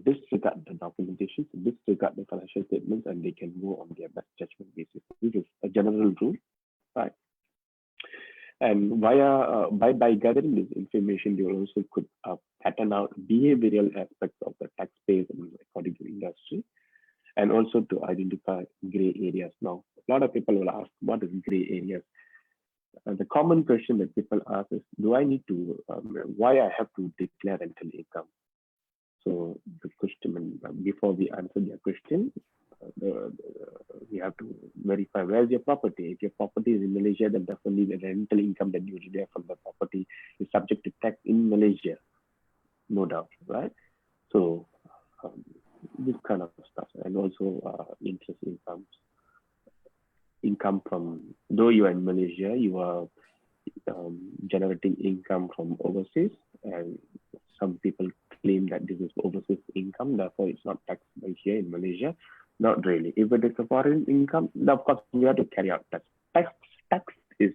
disregard the documentation, disregard the financial statements, and they can go on their best judgment basis. This is a general rule, right? And by gathering this information, they also could pattern out behavioral aspects of the taxpayers according to the industry, and also to identify gray areas. Now, a lot of people will ask, what is gray areas? The common question that people ask is, do I need to, why I have to declare rental income? So the question, before we answer their question, you have to verify where's your property. If your property is in Malaysia, then definitely the rental income that you receive from the property is subject to tax in Malaysia, no doubt, right? So this kind of stuff, and also interest income from, though you are in Malaysia, you are generating income from overseas, and some people claim that this is overseas income, therefore it's not taxable here in Malaysia. Not really. If it is a foreign income, then of course you have to carry out tax. Tax is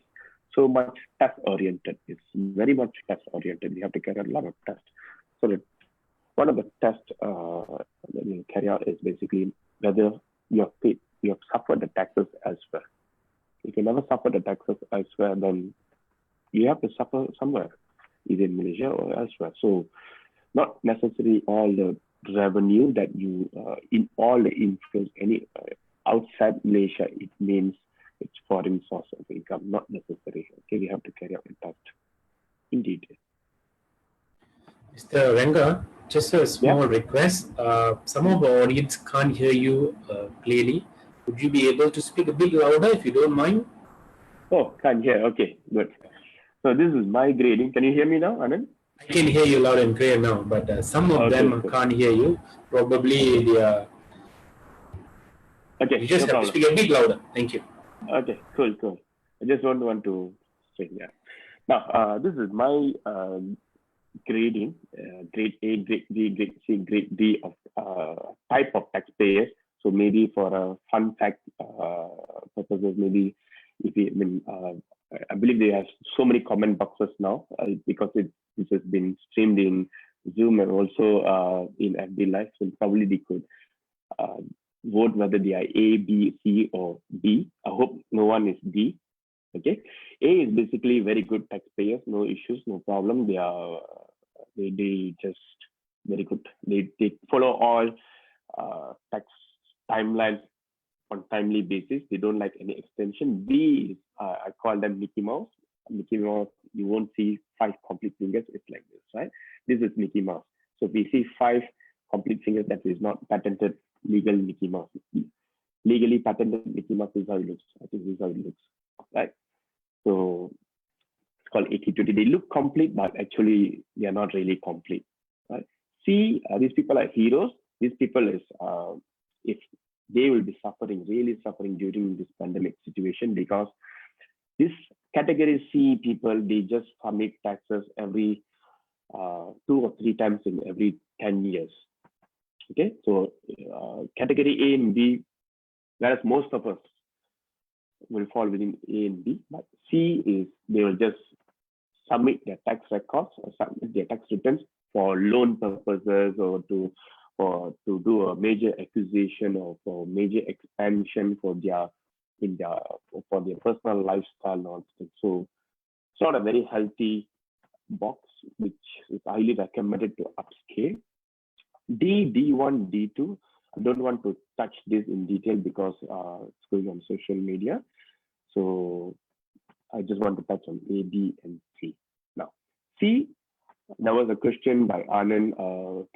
so much tax oriented. It's very much tax oriented. You have to carry out a lot of tests. So that one of the tests that you carry out is basically whether you have paid, you have suffered the taxes elsewhere. If you never suffered the taxes elsewhere, then you have to suffer somewhere, either in Malaysia or elsewhere. So not necessarily all the revenue that you in all the inflows any outside Malaysia, it means it's foreign source of income, not necessary. Okay, we have to carry out a test indeed. Mr. Renga, just a small request. Some of the audience can't hear you clearly. Would you be able to speak a bit louder if you don't mind? Oh, can't hear. Okay, good. So this is my grading. Can you hear me now, Anand? I can hear you loud and clear now, but some of them can't hear you. Probably they are. Okay, you just have to speak a bit louder. Thank you. Okay, cool. I just don't want to say yeah. Now, this is my grading, grade A, grade B, grade C, grade D of type of taxpayers. So maybe for a fun fact purposes, maybe if you, I believe they have so many comment boxes now because this has been streamed in Zoom and also in FB Live. So probably they could vote whether they are A, B, C, or D. I hope no one is D. Okay, A is basically very good taxpayers, no issues, no problem. They just very good. They follow all tax timelines on timely basis. They don't like any extension. B is I call them Mickey Mouse. Mickey Mouse, you won't see 5 complete fingers. It's like this, right? This is Mickey Mouse. So we see 5 complete fingers, that is not patented legal Mickey Mouse. Legally patented Mickey Mouse is how it looks. I think this is how it looks, right? So it's called 80-20. They look complete, but actually they are not really complete, right? C, these people are heroes. These people is if they will be suffering, really suffering during this pandemic situation, because this category C people, they just submit taxes every 2 or 3 times in every 10 years. Okay, so category A and B, whereas most of us will fall within A and B, but C is they will just submit their tax records or submit their tax returns for loan purposes or to do a major acquisition or for major expansion for their personal lifestyle nonsense. So it's not a very healthy box, which is highly recommended to upscale. D, D1, D2. I don't want to touch this in detail because it's going on social media. So I just want to touch on A, B, and C. Now, C, there was a question by Anand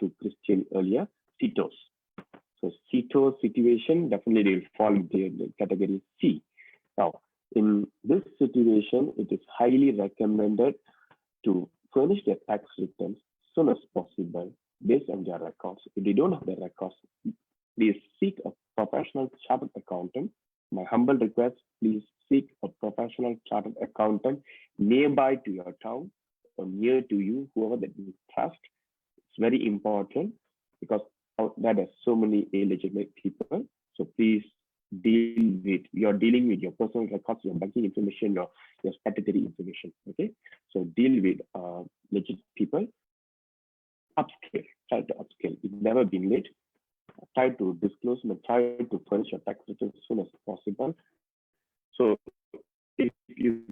to Christian earlier, CETOs. So CETO situation, definitely they will fall into the category C. Now, in this situation, it is highly recommended to furnish their tax returns as soon as possible based on their records. If they don't have their records, please seek a professional chartered accountant. My humble request, please seek a professional chartered accountant nearby to your town or near to you, whoever that you trust. It's very important because there are so many illegitimate people. So please you're dealing with your personal records, your banking information, your statutory information. Okay, so deal with legit people. Upscale, try to upscale. It's never been late. Try to disclose and try to furnish your tax returns as soon as possible. So if you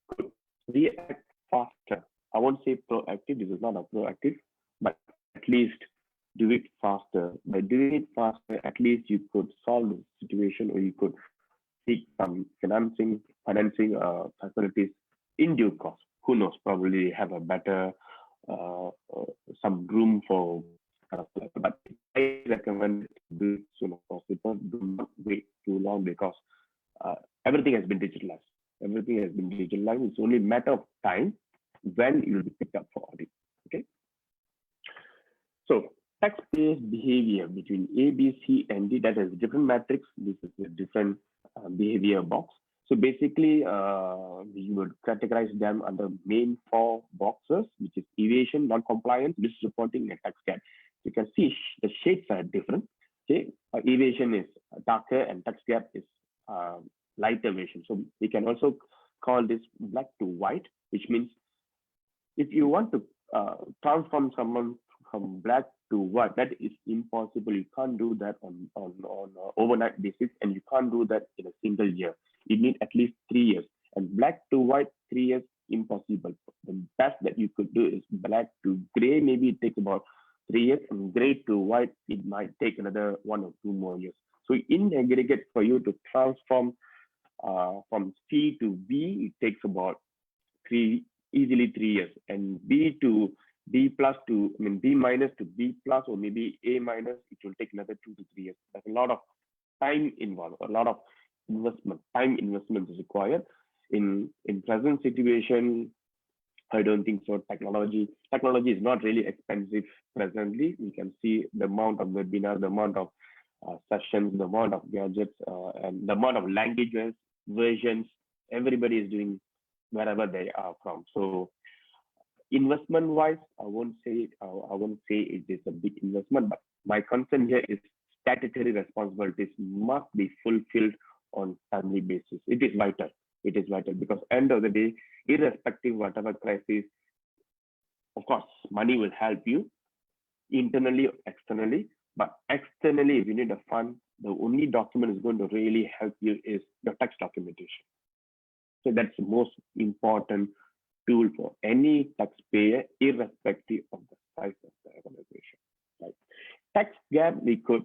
could react faster, I won't say proactive, this is not a proactive, but at least do it faster. By doing it faster, at least you could solve the situation, or you could seek some financing facilities in due course. Who knows, probably have a better some room for but I recommend do it as soon as possible. people do not wait too long because everything has been digitalized. Everything has been digitalized. It's only a matter of time when you will be picked up for audit. Okay. So taxpayers' behavior between A, B, C, and D, that has different metrics. This is a different behavior box. So basically, we would categorize them under main 4 boxes, which is evasion, non-compliance, misreporting, and tax gap. You can see the shades are different. Okay, evasion is darker and tax gap is lighter evasion. So we can also call this black to white, which means if you want to transform someone from black to white, that is impossible. You can't do that on overnight basis, and you can't do that in a single year. You need at least 3 years. And black to white, 3 years, impossible. The best that you could do is black to gray. Maybe it takes about 3 years, and gray to white, it might take another 1 or 2 more years. So in aggregate, for you to transform from C to B, it takes about easily 3 years. And B to B plus to, B minus to B plus, or maybe A minus, it will take another 2 to 3 years. There's a lot of time involved, a lot of time investment is required. In present situation, I don't think so. Technology is not really expensive presently. We can see the amount of webinars, the amount of sessions, the amount of gadgets, and the amount of languages, versions, everybody is doing wherever they are from. So investment wise, I won't say it is a big investment, but my concern here is statutory responsibilities must be fulfilled on timely basis. It is vital. It is vital because end of the day, irrespective whatever crisis, of course, money will help you internally or externally, but externally, if you need a fund, the only document is going to really help you is your tax documentation. So that's the most important tool for any taxpayer, irrespective of the size of the organization. Right? Tax gap, we could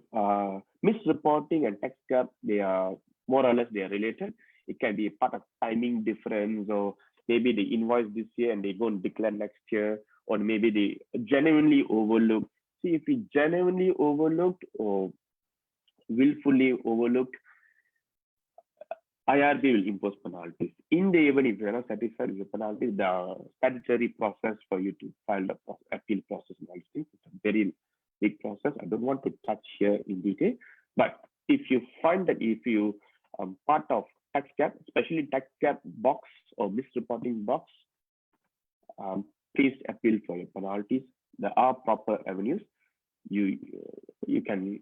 misreporting and tax gap, they are more or less they are related. It can be a part of timing difference, or maybe they invoice this year and they go and declare next year, or maybe they genuinely overlooked. See, if we genuinely overlooked or willfully overlooked, IRB will impose penalties. In the event if you are not satisfied with the penalty, the statutory process for you to file the appeal process and all these things, it's a very big process. I don't want to touch here in detail, but if you find that if you part of tax gap, especially tax gap box or misreporting box, please appeal for your penalties. There are proper avenues. You can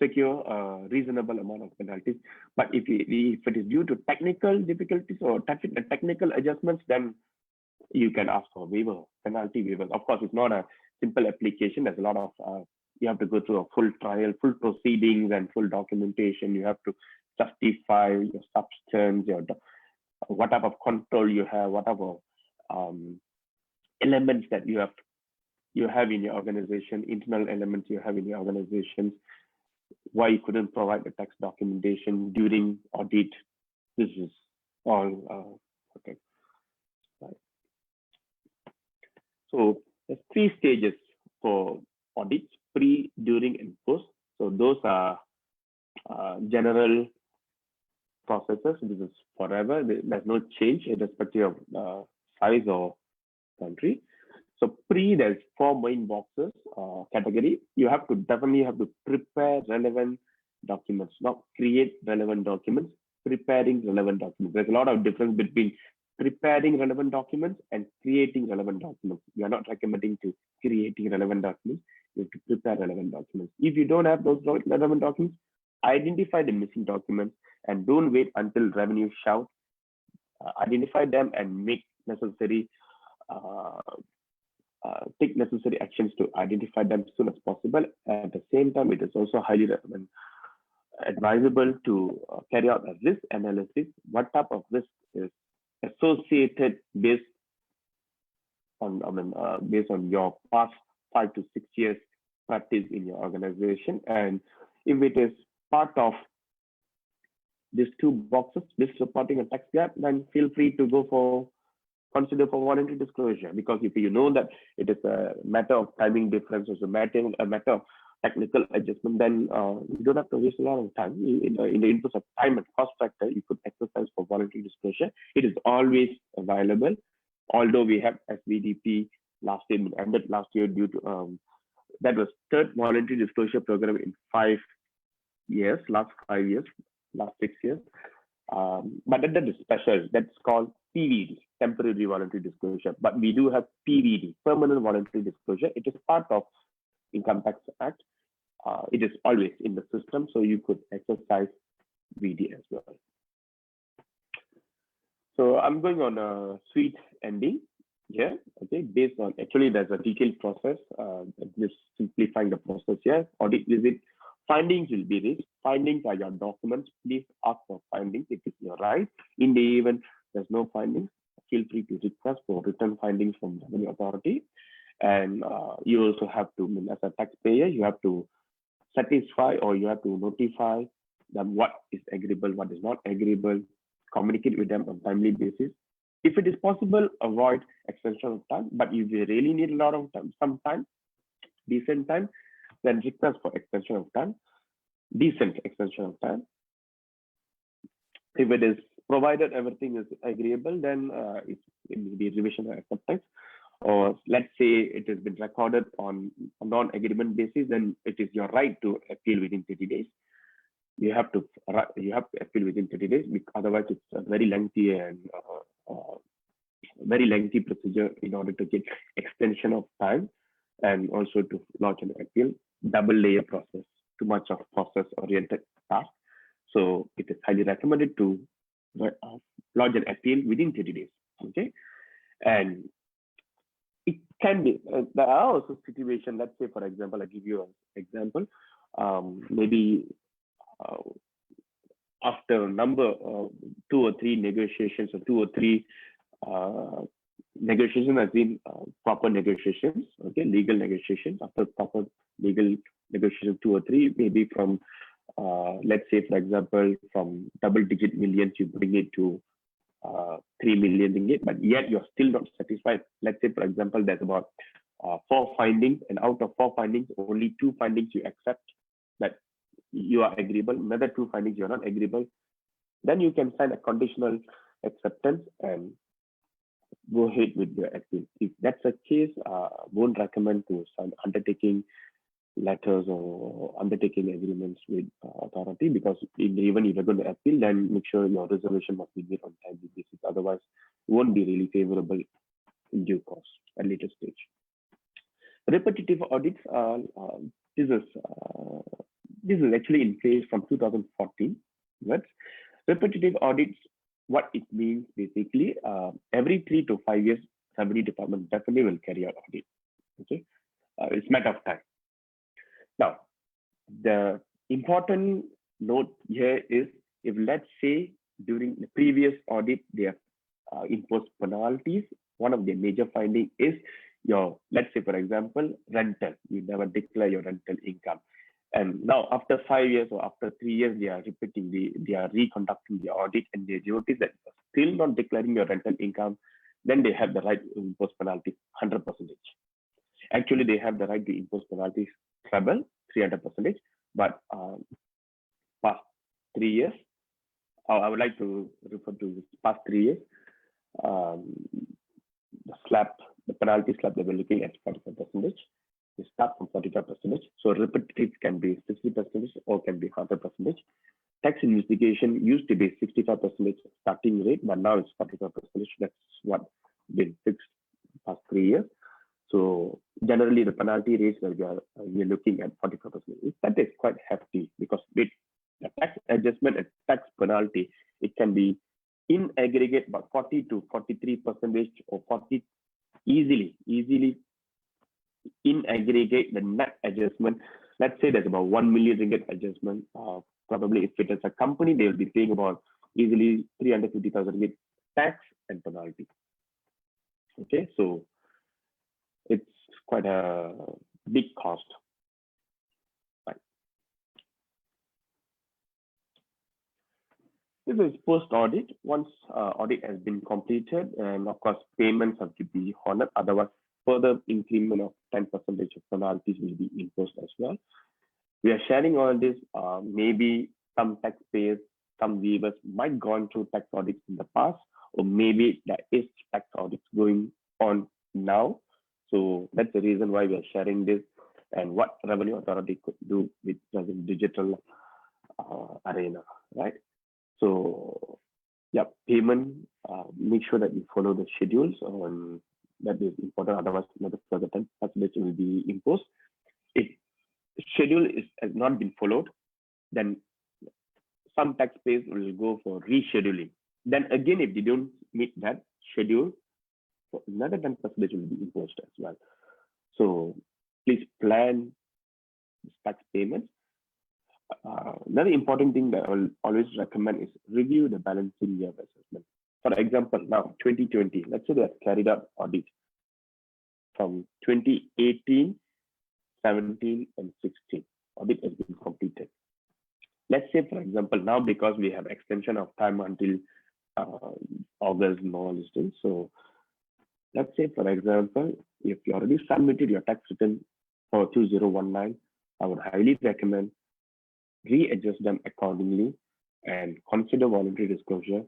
secure a reasonable amount of penalties. But if it is due to technical difficulties or technical adjustments, then you can ask for waiver, penalty waivers. Of course, it's not a simple application. There's a lot of, you have to go through a full trial, full proceedings and full documentation. You have to justify your substance, what type of control you have, what type of elements that you have in your organization, internal elements you have in your organization, why you couldn't provide the tax documentation during audit. This is all okay. Right. So there's 3 stages for audits: pre, during, and post. So those are general processes. This is forever. There's no change irrespective of size or country. So pre, there's 4 main boxes category. You definitely have to prepare relevant documents, not create relevant documents, preparing relevant documents. There's a lot of difference between preparing relevant documents and creating relevant documents. We are not recommending to creating relevant documents. You have to prepare relevant documents. If you don't have those relevant documents, identify the missing documents and don't wait until revenue shout. Identify them and make necessary take necessary actions to identify them as soon as possible. At the same time, it is also highly advisable to carry out a risk analysis. What type of risk is associated based on your past 5 to 6 years practice in your organization? And if it is part of these 2 boxes, this reporting and tax gap, then feel free to consider for voluntary disclosure, because if you know that it is a matter of timing difference, or a matter of technical adjustment, then you don't have to waste a lot of time. In the interest of time and cost factor, you could exercise for voluntary disclosure. It is always available, although we have SVDP last year, ended last year due to that was third voluntary disclosure program in 5 years, last 5 years, last 6 years. But that is special. That's called PVD, temporary voluntary disclosure. But we do have PVD, permanent voluntary disclosure. It is part of Income Tax Act. It is always in the system, so you could exercise VD as well. So I'm going on a sweet ending here. Okay, based on, actually there's a detailed process. Just simplifying the process here. Audit visit. Findings will be this. Findings are your documents. Please ask for findings if it's your right. In the event there's no findings, feel free to request for written findings from the revenue authority. And you also have to, as a taxpayer, you have to satisfy or you have to notify them what is agreeable, what is not agreeable, communicate with them on timely basis. If it is possible, avoid extension of time. But if you really need a lot of time, some time, decent time, then request for extension of time, decent extension of time. If it is provided everything is agreeable, then it will be revision or acceptance. Or let's say it has been recorded on a non-agreement basis, then it is your right to appeal within 30 days. You have to appeal within 30 days, because otherwise it's a very lengthy and very lengthy procedure in order to get extension of time and also to lodge an appeal. Double layer process, too much of process-oriented task. So it is highly recommended to lodge an appeal within 30 days. Okay, and it can be, there are also situations, let's say, for example, I give you an example, maybe after a number of 2 or 3 negotiations or 2 or 3 negotiations has been proper negotiations, okay, legal negotiations. After proper legal negotiations, 2 or 3, maybe from, let's say, for example, from double-digit millions, you bring it to 3 million ringgit, but yet you're still not satisfied. Let's say, for example, there's about 4 findings, and out of 4 findings, only 2 findings you accept that you are agreeable, another 2 findings you're not agreeable. Then you can sign a conditional acceptance and go ahead with your appeal. If that's the case, won't recommend to sign undertaking letters or undertaking agreements with authority, because even if you're going to appeal, then make sure your reservation must be made on timely basis. Otherwise, it won't be really favorable in due course at later stage. Repetitive audits are this is actually in place from 2014. But repetitive audits, what it means basically, every 3 to 5 years, Revenue Department definitely will carry out audit. Okay, it's a matter of time. Now, the important note here is, if let's say during the previous audit they have imposed penalties, one of the major findings is your, let's say for example, rental. You never declare your rental income, and now after 5 years or after 3 years, they are repeating they are reconducting the audit, and they notice that you're still not declaring your rental income. Then they have the right to impose penalties 100%. Actually, they have the right to impose penalties treble 300%, but past 3 years, I would like to refer to this past 3 years. The penalty slab that we're looking at 45%. They start from 45%. So repetitive can be 60% or can be 100%. Tax investigation used to be 65% starting rate, but now it's 45%. That's what been fixed past 3 years. So generally, the penalty rates that we're looking at 45%. That is quite hefty, because with the tax adjustment and tax penalty, it can be in aggregate about 40 to 43% or 40 easily in aggregate. The net adjustment, let's say there's about 1 million ringgit adjustment. Probably if it is a company, they will be paying about easily 350,000 ringgit tax and penalty. Okay, so it's quite a big cost. Right. This is post-audit. Once audit has been completed, and of course, payments have to be honored. Otherwise, further increment of 10% of penalties will be imposed as well. We are sharing all this. Maybe some taxpayers, some viewers might gone through tax audits in the past, or maybe there is tax audits going on now. So that's the reason why we are sharing this and what Revenue Authority could do with the digital arena, right? So yeah, payment, make sure that you follow the schedules. That is important. Otherwise, the further tax will be imposed. If schedule has not been followed, then some taxpayers will go for rescheduling. Then again, if they don't meet that schedule, another 10% will be imposed as well. So please plan tax payments. Another important thing that I will always recommend is review the balancing year assessment. For example, now 2020, let's say they have carried out audit from 2018, 17, and 16. Audit has been completed. Let's say, for example, now because we have extension of time until August more listing. So let's say, for example, if you already submitted your tax return for 2019, I would highly recommend readjust them accordingly and consider voluntary disclosure.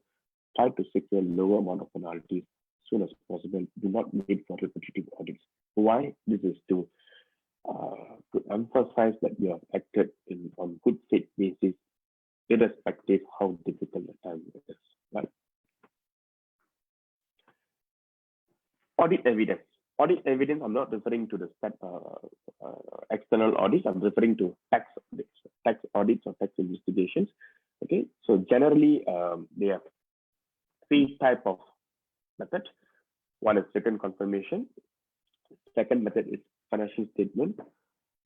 Try to secure lower amount of penalties as soon as possible. Do not wait for repetitive audits. Why? This is to emphasize that you have acted on good faith basis, irrespective how difficult the time is. Right? Audit evidence. Audit evidence, I'm not referring to the external audits, I'm referring to tax audits or tax investigations. Okay, so generally they have three types of methods. One is written confirmation. Second method is financial statement.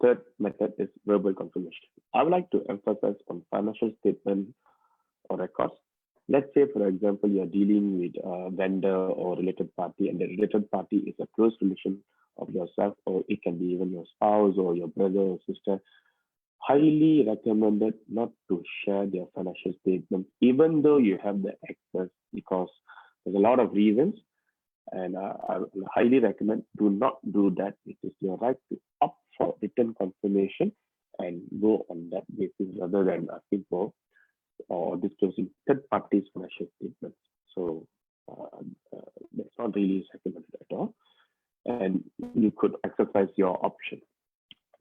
Third method is verbal confirmation. I would like to emphasize on financial statement or records. Let's say, for example, you are dealing with a vendor or related party, and the related party is a close relation of yourself, or it can be even your spouse or your brother or sister. Highly recommended not to share their financial statements, even though you have the access, because there's a lot of reasons. And I highly recommend do not do that. It is your right to opt for written confirmation and go on that basis rather than asking for or disclosing third parties' financial statements. So that's not really recommended at all. And you could exercise your option.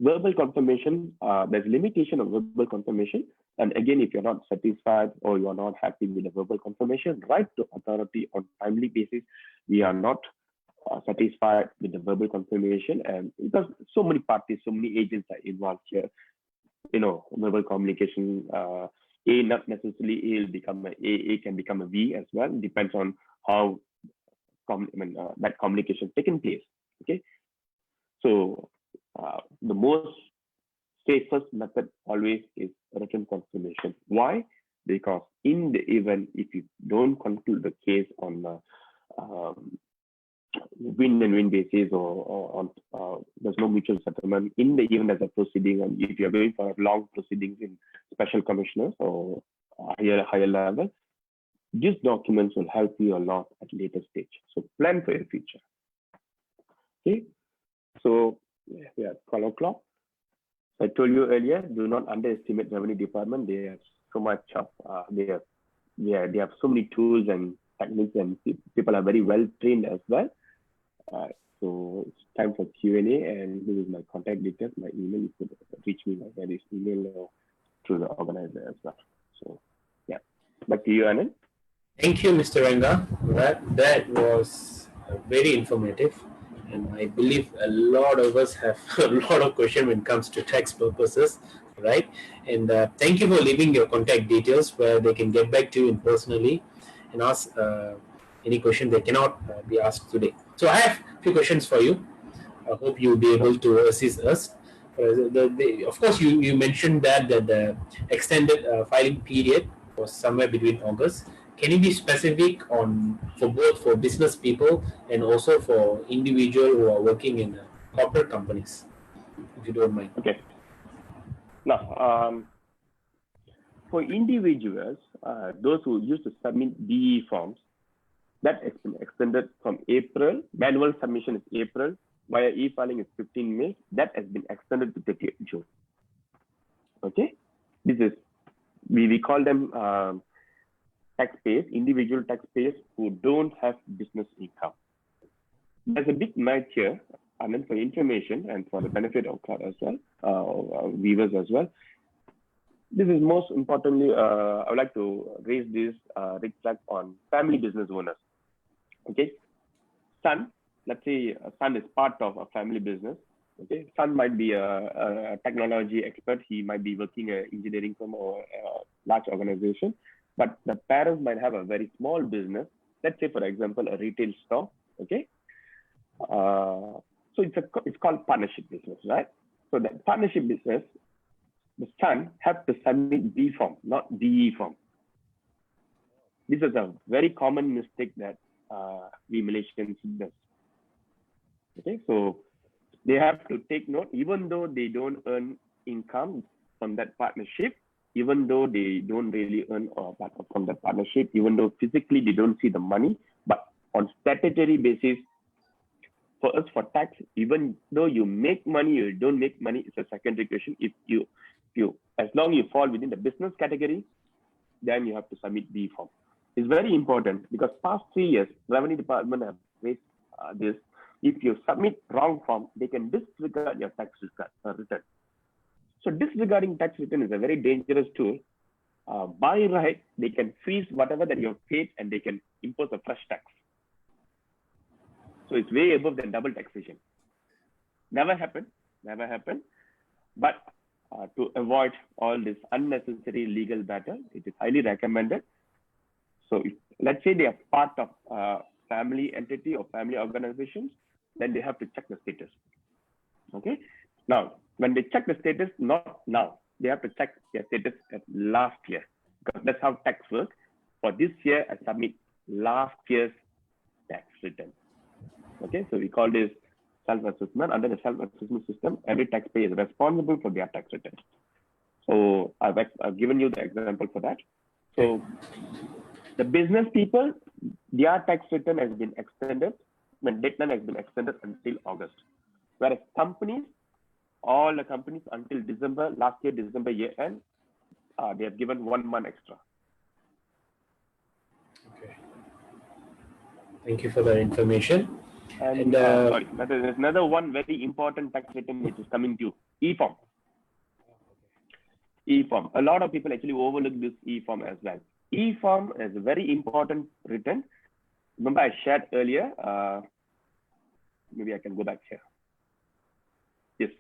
Verbal confirmation, there's limitation of verbal confirmation. And again, if you're not satisfied or you're not happy with the verbal confirmation, write to authority on timely basis. We are not satisfied with the verbal confirmation, and because so many parties, so many agents are involved here, verbal communication, A not necessarily A will become A can become a V as well. Depends on how that communication taken place. Okay, so the most safest method always is written confirmation. Why? Because in the event if you don't conclude the case on win and win basis or there's no mutual settlement, in the event as a proceeding, and if you're going for long proceedings in special commissioners or higher level, these documents will help you a lot at later stage. So plan for your future. Okay, so we are 12 o'clock. I told you earlier, do not underestimate revenue department. They have so much of they have so many tools and techniques, and people are very well trained as well. So it's time for Q&A, and this is my contact details, my email. You could reach me by various email or through the organizer as well. So yeah, back to you, Anand. Thank you, Mr. Ranga. That was very informative, and I believe a lot of us have a lot of questions when it comes to tax purposes, right? And thank you for leaving your contact details where they can get back to you personally and ask any question they cannot be asked today. So I have a few questions for you. I hope you'll be able to assist us. Of course, you mentioned that the extended filing period was somewhere between August. Can you be specific on for both for business people and also for individuals who are working in corporate companies, if you don't mind? Okay. Now, for individuals, those who used to submit DE forms, That has been extended from April. Manual submission is April. Via e-filing is 15 May. That has been extended to 30th June. Okay, this is we call them taxpayers, individual taxpayers who don't have business income. There's a big match here, and then for information and for the benefit of crowd as well, viewers as well. This is most importantly, I would like to raise this red flag on family business owners. Okay, son, let's say a son is part of a family business. Okay, son might be a technology expert. He might be working an engineering firm or a large organization, but the parents might have a very small business. Let's say, for example, a retail store. Okay, so it's called partnership business, right? So that partnership business, the son has to submit B form, not DE form. This is a very common mistake that we Malaysians do. Okay, so they have to take note, even though they don't earn income from that partnership, even though they don't really earn from that partnership, even though physically they don't see the money, but on statutory basis, for us for tax, even though you make money or you don't make money, it's a secondary question. If you as long as you fall within the business category, then you have to submit B form. It's very important because past 3 years, Revenue Department have raised this. If you submit wrong form, they can disregard your tax return. So disregarding tax return is a very dangerous tool. By right, they can freeze whatever that you have paid and they can impose a fresh tax. So it's way above than double taxation. Never happened. But to avoid all this unnecessary legal battle, it is highly recommended. So if, let's say they are part of family entity or family organizations, then they have to check the status. Okay. Now, when they check the status, not now, they have to check their status at last year, because that's how tax works. For this year, I submit last year's tax return. Okay, so we call this self-assessment. Under the self-assessment system, every taxpayer is responsible for their tax return. So I've given you the example for that. So the business people, their tax return has been extended. When deadline has been extended until August. Whereas companies, all the companies until December, last year, December year end, they have given 1 month extra. Okay. Thank you for that information. And sorry, there's another one very important tax return which is coming due, e-form. E-form. A lot of people actually overlook this e-form as well. E-form is a very important return. Remember I shared earlier, maybe I can go back here. Yes,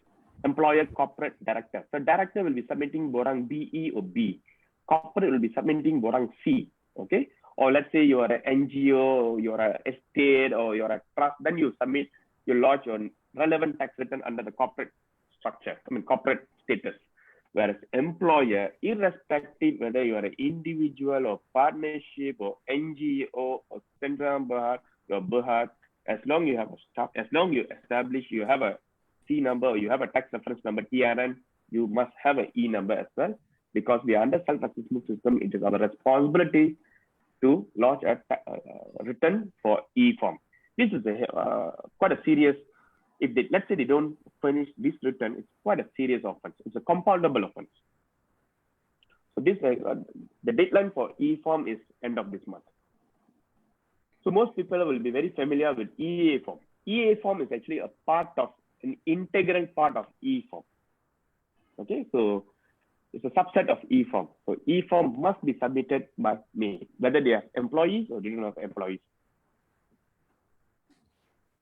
employer corporate director. So director will be submitting borang BE or B. Corporate will be submitting borang C, okay? Or let's say you are an NGO, you're an estate, or you're a trust, then you submit, you lodge your relevant tax return under the corporate structure, corporate status. Whereas employer, irrespective whether you are an individual or partnership or NGO or Central Berhad, your Berhad, as long you have a staff, as long you establish, you have a C number or you have a tax reference number, TRN, you must have an E number as well. Because we are under self-assessment system, it is our responsibility to lodge a return for E-form. This is quite a serious, if they, let's say they don't furnish this return, it's quite a serious offense. It's a compoundable offense. So this the deadline for E-form is end of this month. So most people will be very familiar with EA form. EA form is actually a part of, an integral part of E-form. Okay, so it's a subset of E-form. So E-form must be submitted by May, whether they have employees or they don't have employees.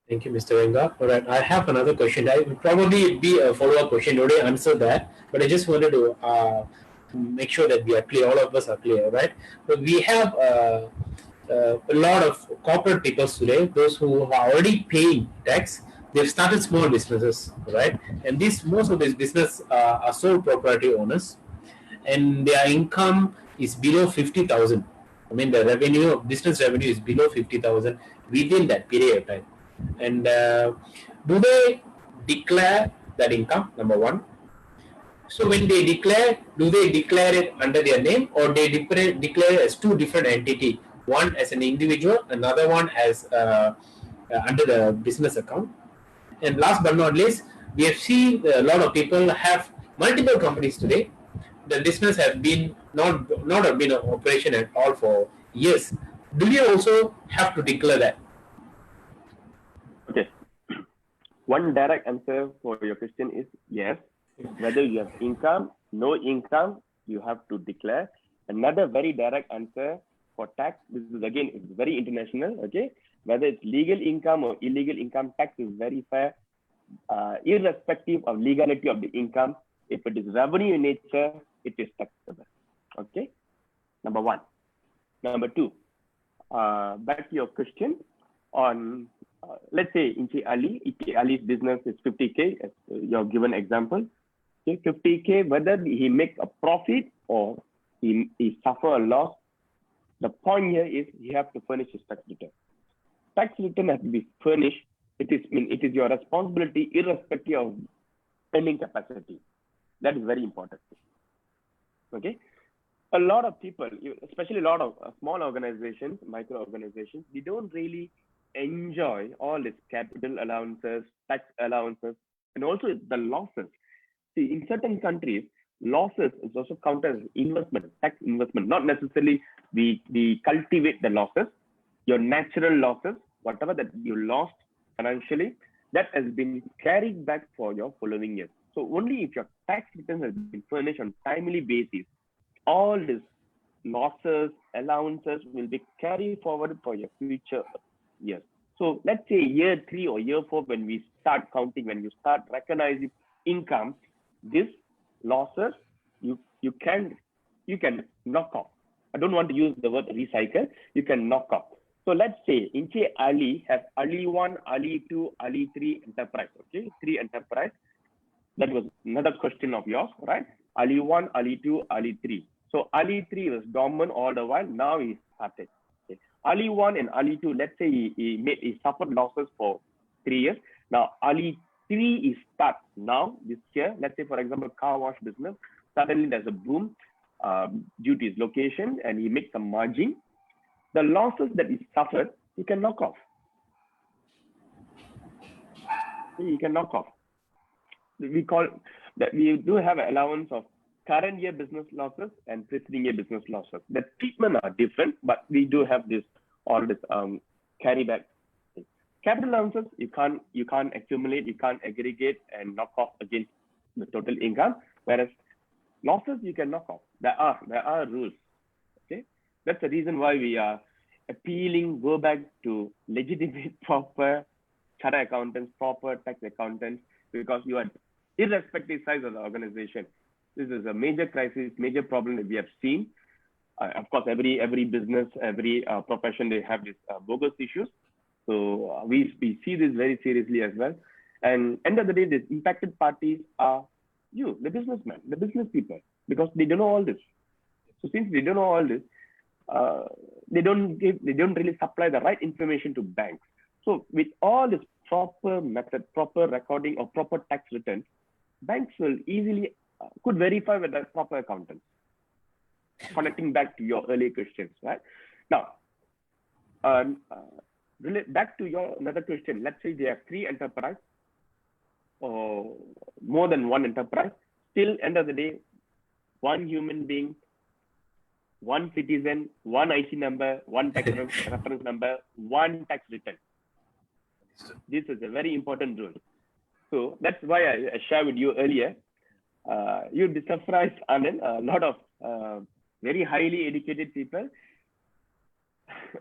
Thank you, Mr. Renga. All right, I have another question. That will probably be a follow-up question. You already answered that, but I just wanted to make sure that we are clear. All of us are clear, right? But we have a lot of corporate people today, those who are already paying tax. They've started small businesses, right? And most of these businesses are sole proprietary owners, and their income is below 50,000. I mean, the revenue, business revenue is below 50,000 within that period of time. And do they declare that income? Number one. So when they declare, do they declare it under their name, or they declare it as two different entities? one as an individual, another one as under the business account. And last but not least, we have seen a lot of people have multiple companies today. The business have been not have been an operation at all for years. Do you also have to declare that? Okay. One direct answer for your question is yes. Whether you have income, no income, you have to declare. Another very direct answer for tax, this is again, it's very international, okay? Whether it's legal income or illegal income, tax is very fair, irrespective of legality of the income. If it is revenue in nature, it is taxable, okay? Number one. Number two, back to your question on, let's say Encik Ali's business is 50K, as your given example. Okay, 50K, whether he makes a profit or he suffer a loss, the point here is he has to furnish his tax return. Tax return has to be furnished. It is your responsibility irrespective of earning capacity. That is very important. Okay. A lot of people, especially a lot of small organizations, micro organizations, they don't really enjoy all this capital allowances, tax allowances, and also the losses. See, in certain countries, losses is also counted as investment, tax investment. Not necessarily we cultivate the losses, your natural losses, whatever that you lost financially, that has been carried back for your following years. So only if your tax returns has been furnished on timely basis, all these losses, allowances will be carried forward for your future years. So let's say year 3 or year 4, when we start counting, when you start recognizing income, these losses you can knock off. I don't want to use the word recycle. You can knock off. So let's say Encik Ali has Ali 1, Ali 2, Ali 3 enterprise. Okay, 3 enterprise. That was another question of yours, right? Ali 1, Ali 2, Ali 3. So Ali 3 was dormant all the while. Now he started. Okay. Ali 1 and Ali 2, let's say he suffered losses for 3 years. Now Ali 3 is start now this year. Let's say, for example, car wash business. Suddenly there's a boom due to his location, and he makes some margin. The losses that he suffered, he can knock off. He can knock off. We call that we do have an allowance of current year business losses and preceding year business losses. The treatment are different, but we do have this all this carry back. Capital allowances you can't accumulate, you can't aggregate and knock off against the total income, whereas losses you can knock off. There are rules. Okay, that's the reason why we are appealing, go back to legitimate, proper chartered accountants, proper tax accountants, because you are irrespective size of the organization. This is a major crisis, major problem that we have seen. Of course, every business, every profession, they have these bogus issues. So we see this very seriously as well. And end of the day, the impacted parties are you, the businessmen, the business people, because they don't know all this. So since they don't know all this, they don't really supply the right information to banks. So with all this proper method, proper recording or proper tax returns, banks will easily could verify with the proper accountants. Connecting back to your earlier questions, right? Now, back to your another question. Let's say they have 3 enterprise or more than 1 enterprise. Still, end of the day, 1 human being, 1 citizen, 1 IC number, 1 tax reference number, 1 tax return. This is a very important rule. So that's why I shared with you earlier. You'd be surprised, Anand, a lot of very highly educated people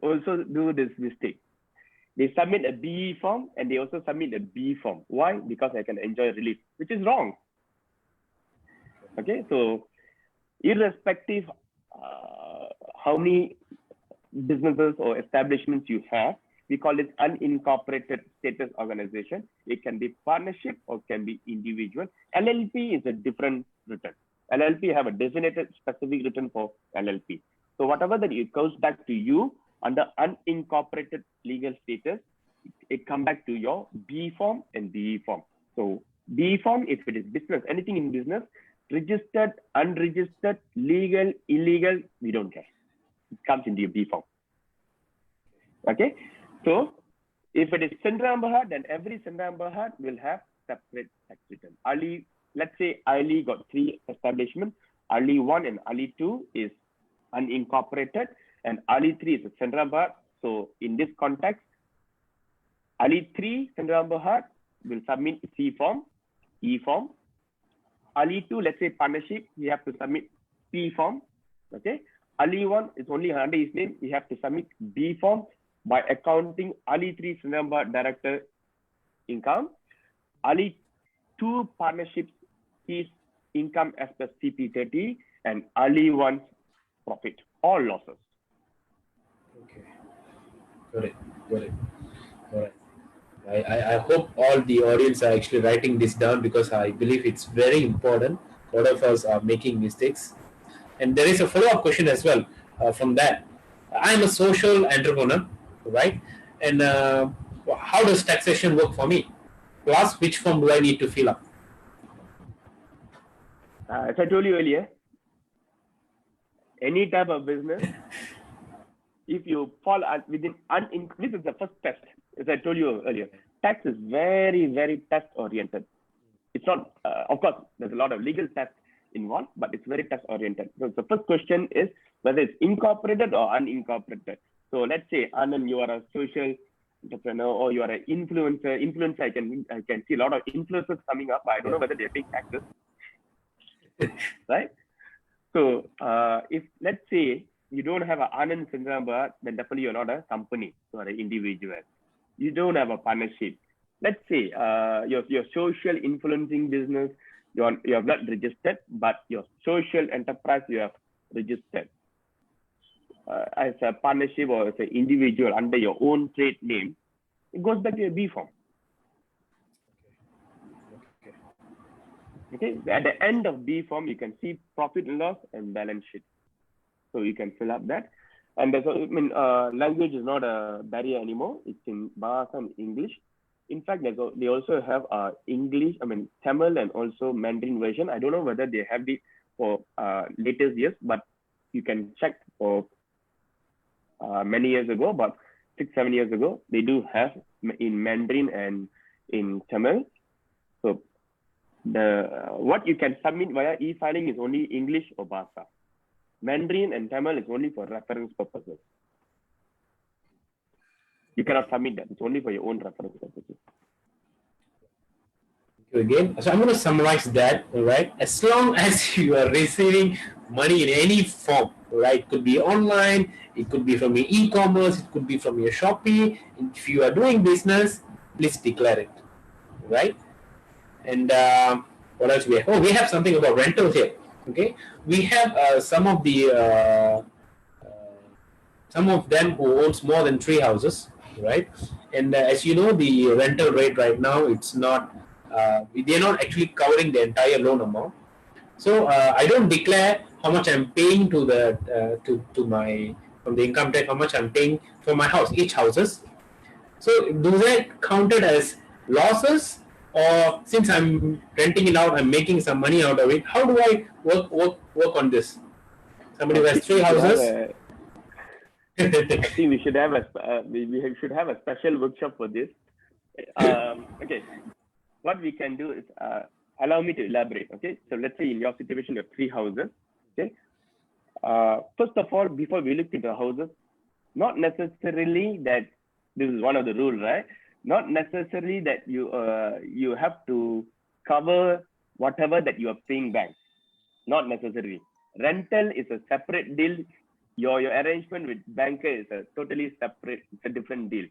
also do this mistake. They submit a BE form and they also submit a B form. Why? Because I can enjoy relief, which is wrong. Okay, so irrespective how many businesses or establishments you have, we call it unincorporated status organization. It can be partnership or can be individual. LLP is a different return. LLP have a designated specific return for LLP. So whatever that it goes back to you under unincorporated legal status, it come back to your B form and BE form. So B form, if it is business, anything in business, registered, unregistered, legal, illegal, we don't care. It comes into your B form. Okay, so if it is Sendram Berhad, then every Sendram Berhad will have separate tax return. Ali, let's say Ali got 3 establishments. Ali 1 and Ali 2 is unincorporated, and Ali 3 is a Sendram Berhad. So in this context, Ali 3 Sendram Berhad will submit C form, E form. Ali 2, let's say partnership, we have to submit P form. Okay. Ali 1 is only under his name, we have to submit B form. By accounting Ali 3 Sendram Berhad director income, Ali 2 partnerships his income as per CP30, and Ali 1's profit or losses. Okay. Got it. Got it. All right. I hope all the audience are actually writing this down, because I believe it's very important. A lot of us are making mistakes. And there is a follow-up question as well from that. I'm a social entrepreneur, right? And how does taxation work for me? Plus, which form do I need to fill up? As I told you earlier, any type of business, if you fall within, this is the first test, as I told you earlier. Tax is very, very test oriented. It's not, of course, there's a lot of legal tests involved, but it's very test oriented. So the first question is whether it's incorporated or unincorporated. So let's say, Anand, you are a social entrepreneur or you are an influencer. Influencer, I can see a lot of influencers coming up, but I don't know whether they pay taxes. Right? So if let's say you don't have an Anand Sendram Berhad, then definitely you're not a company, you are an individual. You don't have a partnership. Let's say your social influencing business, you have not registered, but your social enterprise you have registered. As a partnership or as an individual under your own trade name, it goes back to your B form. Okay, at the end of B form, you can see profit and loss and balance sheet. So you can fill up that. And there's, language is not a barrier anymore. It's in Bahasa and English. In fact, they also have English, Tamil and also Mandarin version. I don't know whether they have it for latest years, but you can check for many years ago, about 6-7 years ago, they do have in Mandarin and in Tamil. So what you can submit via e-filing is only English or Bahasa. Mandarin and Tamil is only for reference purposes. You cannot submit that. It's only for your own reference purposes. Again, so I'm going to summarize that, right? As long as you are receiving money in any form, right? It could be online, it could be from your e-commerce, it could be from your Shopee. If you are doing business, please declare it, right? And what else we have? Oh, we have something about rental here. Okay, we have some of them who owns more than 3 houses, right? And as you know, the rental rate right now, it's not. They're not actually covering the entire loan amount. So I don't declare how much I'm paying to the to my from the income tax, how much I'm paying for my house, each houses. So do that counted as losses, or since I'm renting it out, I'm making some money out of it? How do I work on this? Somebody who has 3 houses. I think we should have a special workshop for this. Okay, what we can do is allow me to elaborate. Okay, so let's say in your situation you have 3 houses. Okay, first of all, before we look into the houses, not necessarily that this is one of the rules, right? Not necessarily that you have to cover whatever that you are paying back. Not necessarily. Rental is a separate deal. Your arrangement with banker is a totally separate, it's a different deal.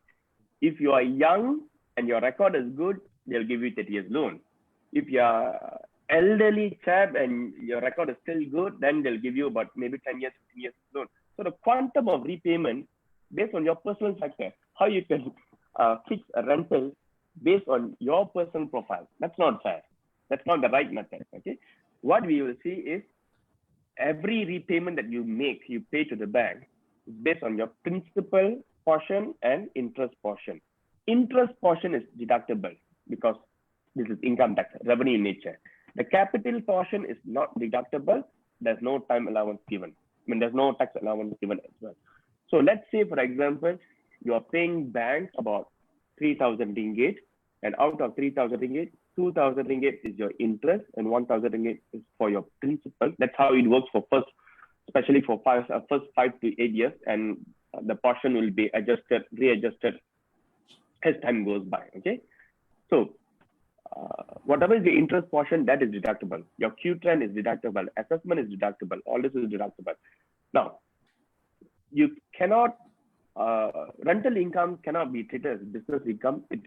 If you are young and your record is good, they'll give you 30 years loan. If you are elderly chap and your record is still good, then they'll give you about maybe 10 years, 15 years loan. So the quantum of repayment based on your personal factor, how you can fix a rental based on your personal profile. That's not fair. That's not the right method. Okay. What we will see is every repayment that you make, you pay to the bank is based on your principal portion and interest portion. Interest portion is deductible because this is income tax, revenue in nature. The capital portion is not deductible. There's no time allowance given. There's no tax allowance given as well. So let's say, for example, you are paying bank about 3,000 ringgit, and out of 3,000 ringgit, 2,000 ringgit is your interest and 1,000 ringgit is for your principal. That's how it works for first, especially for first 5 to 8 years, and the portion will be readjusted as time goes by. Okay, so whatever is the interest portion, that is deductible. Your Q-trend is deductible. Assessment is deductible. All this is deductible. Now, you cannot rental income cannot be treated as business income. It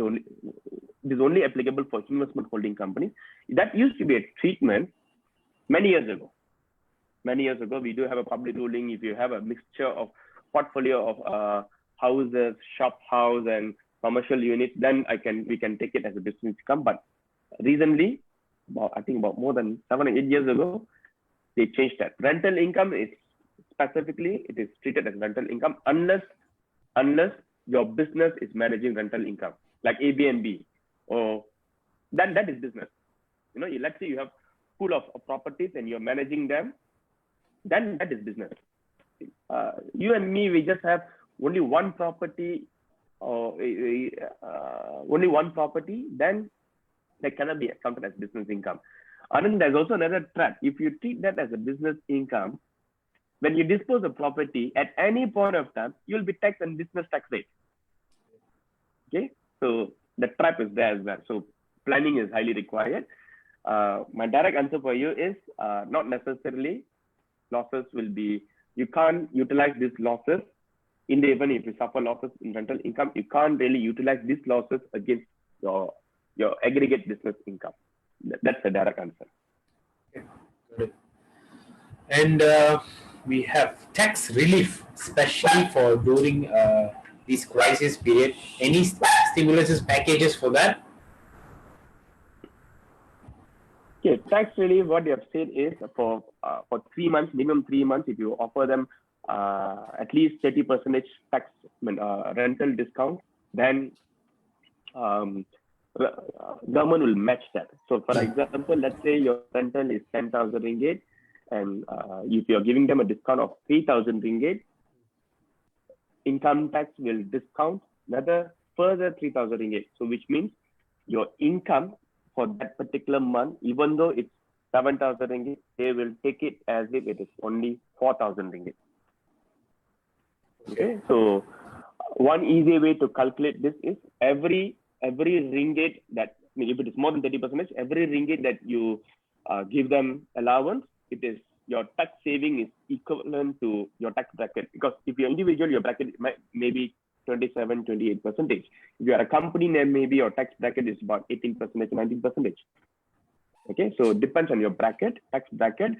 is only applicable for investment holding companies. That used to be a treatment many years ago. Many years ago, we do have a public ruling. If you have a mixture of portfolio of houses, shop house, and commercial units, then we can take it as a business income. But recently, I think about more than 7 or 8 years ago, they changed that. Rental income is specifically, it is treated as rental income unless your business is managing rental income, like Airbnb, or then that is business. You know, let's say you have pool of properties and you're managing them, then that is business. You and me, we just have only one property, then that cannot be accounted as business income. And then there's also another trap. If you treat that as a business income, when you dispose of property at any point of time, you'll be taxed on business tax rate. Okay, so the trap is there as well. So planning is highly required. My direct answer for you is not necessarily. Losses will be, you can't utilize these losses in the event if you suffer losses in rental income. You can't really utilize these losses against your aggregate business income. That's the direct answer. Okay, good. And we have tax relief, especially for during this crisis period. Any stimulus packages for that? Okay, tax relief, what they have said is for 3 months, minimum 3 months, if you offer them at least 30% tax rental discount, then government will match that. So for example, let's say your rental is 10,000 ringgit, and if you're giving them a discount of 3,000 ringgit, income tax will discount another further 3,000 ringgit. So which means your income for that particular month, even though it's 7,000 ringgit, they will take it as if it is only 4,000 ringgit. Okay, so one easy way to calculate this is every ringgit that, if it is more than 30%, every ringgit that you give them allowance, it is your tax saving is equivalent to your tax bracket. Because if you're individual, your bracket may be 27, 28%. If you are a company name, maybe your tax bracket is about 18%, 19%. Okay, so it depends on your bracket, tax bracket.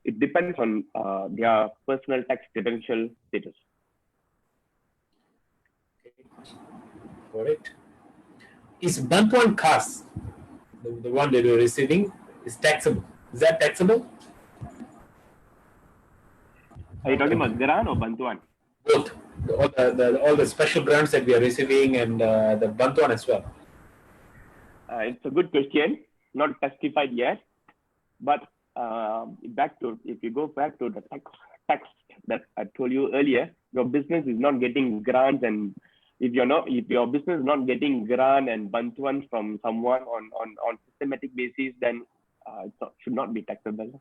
It depends on their personal tax credential status. Got it. Is bantuan khas, the one that you're receiving, is taxable? Is that taxable? Are you talking about grant or bantuan? Both. All the special grants that we are receiving and the bantuan as well. It's a good question, not testified yet, but if you go back to the tax that I told you earlier, your business is not getting grants, and if your business is not getting grant and bantuan from someone on systematic basis, then it should not be taxable.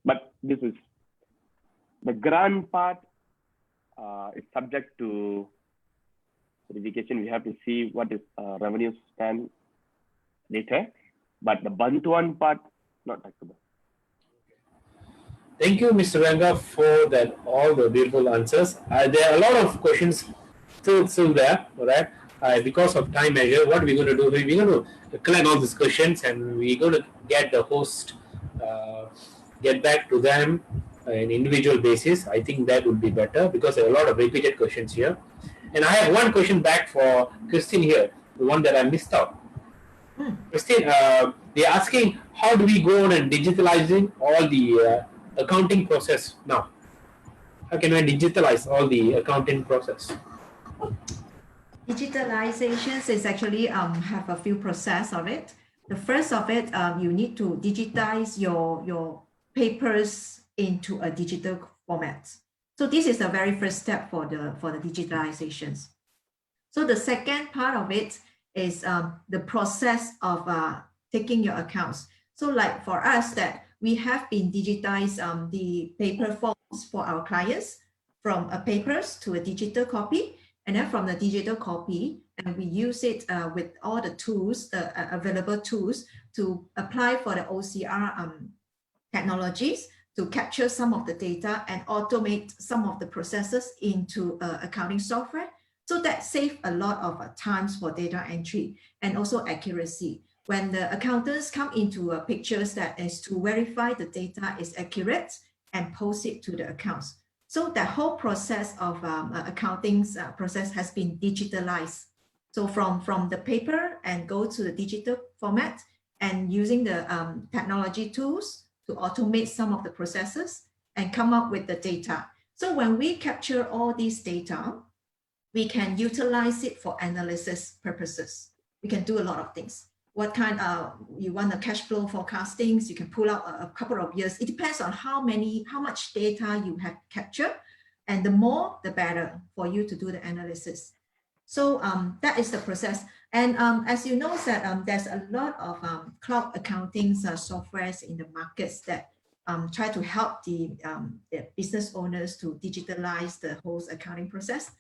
But this is the grant part. Is subject to verification. We have to see what is revenue stand later, but the bantuan part not taxable. Thank you, Mr. Ranga, for that all the beautiful answers. There are a lot of questions still there, all right? Because of time measure, what we're going to do, we're going to collect all these questions and we're going to get the host, get back to them an individual basis. I think that would be better because there are a lot of repeated questions here. And I have one question back for Christine here, the one that I missed out. Christine, they're asking, how do we go on and digitalizing all the accounting process now? How can I digitalize all the accounting process? Digitalization is actually have a few process of it. The first of it, you need to digitize your papers into a digital format. So this is the very first step for the digitalizations. So the second part of it is the process of taking your accounts. So like for us that we have been digitized the paper forms for our clients from a papers to a digital copy, and then from the digital copy, and we use it with all the tools, the available tools to apply for the OCR technologies to capture some of the data and automate some of the processes into accounting software. So that saves a lot of times for data entry and also accuracy. When the accountants come into pictures, that is to verify the data is accurate and post it to the accounts. So that whole process of accounting process has been digitalized. So from the paper and go to the digital format, and using the technology tools to automate some of the processes and come up with the data. So when we capture all these data, we can utilize it for analysis purposes. We can do a lot of things. What kind you want the cash flow forecastings, you can pull out a couple of years. It depends on how much data you have captured, and the more, the better for you to do the analysis. So that is the process. And as you know, that there's a lot of cloud accounting softwares in the markets that try to help the business owners to digitalize the whole accounting process.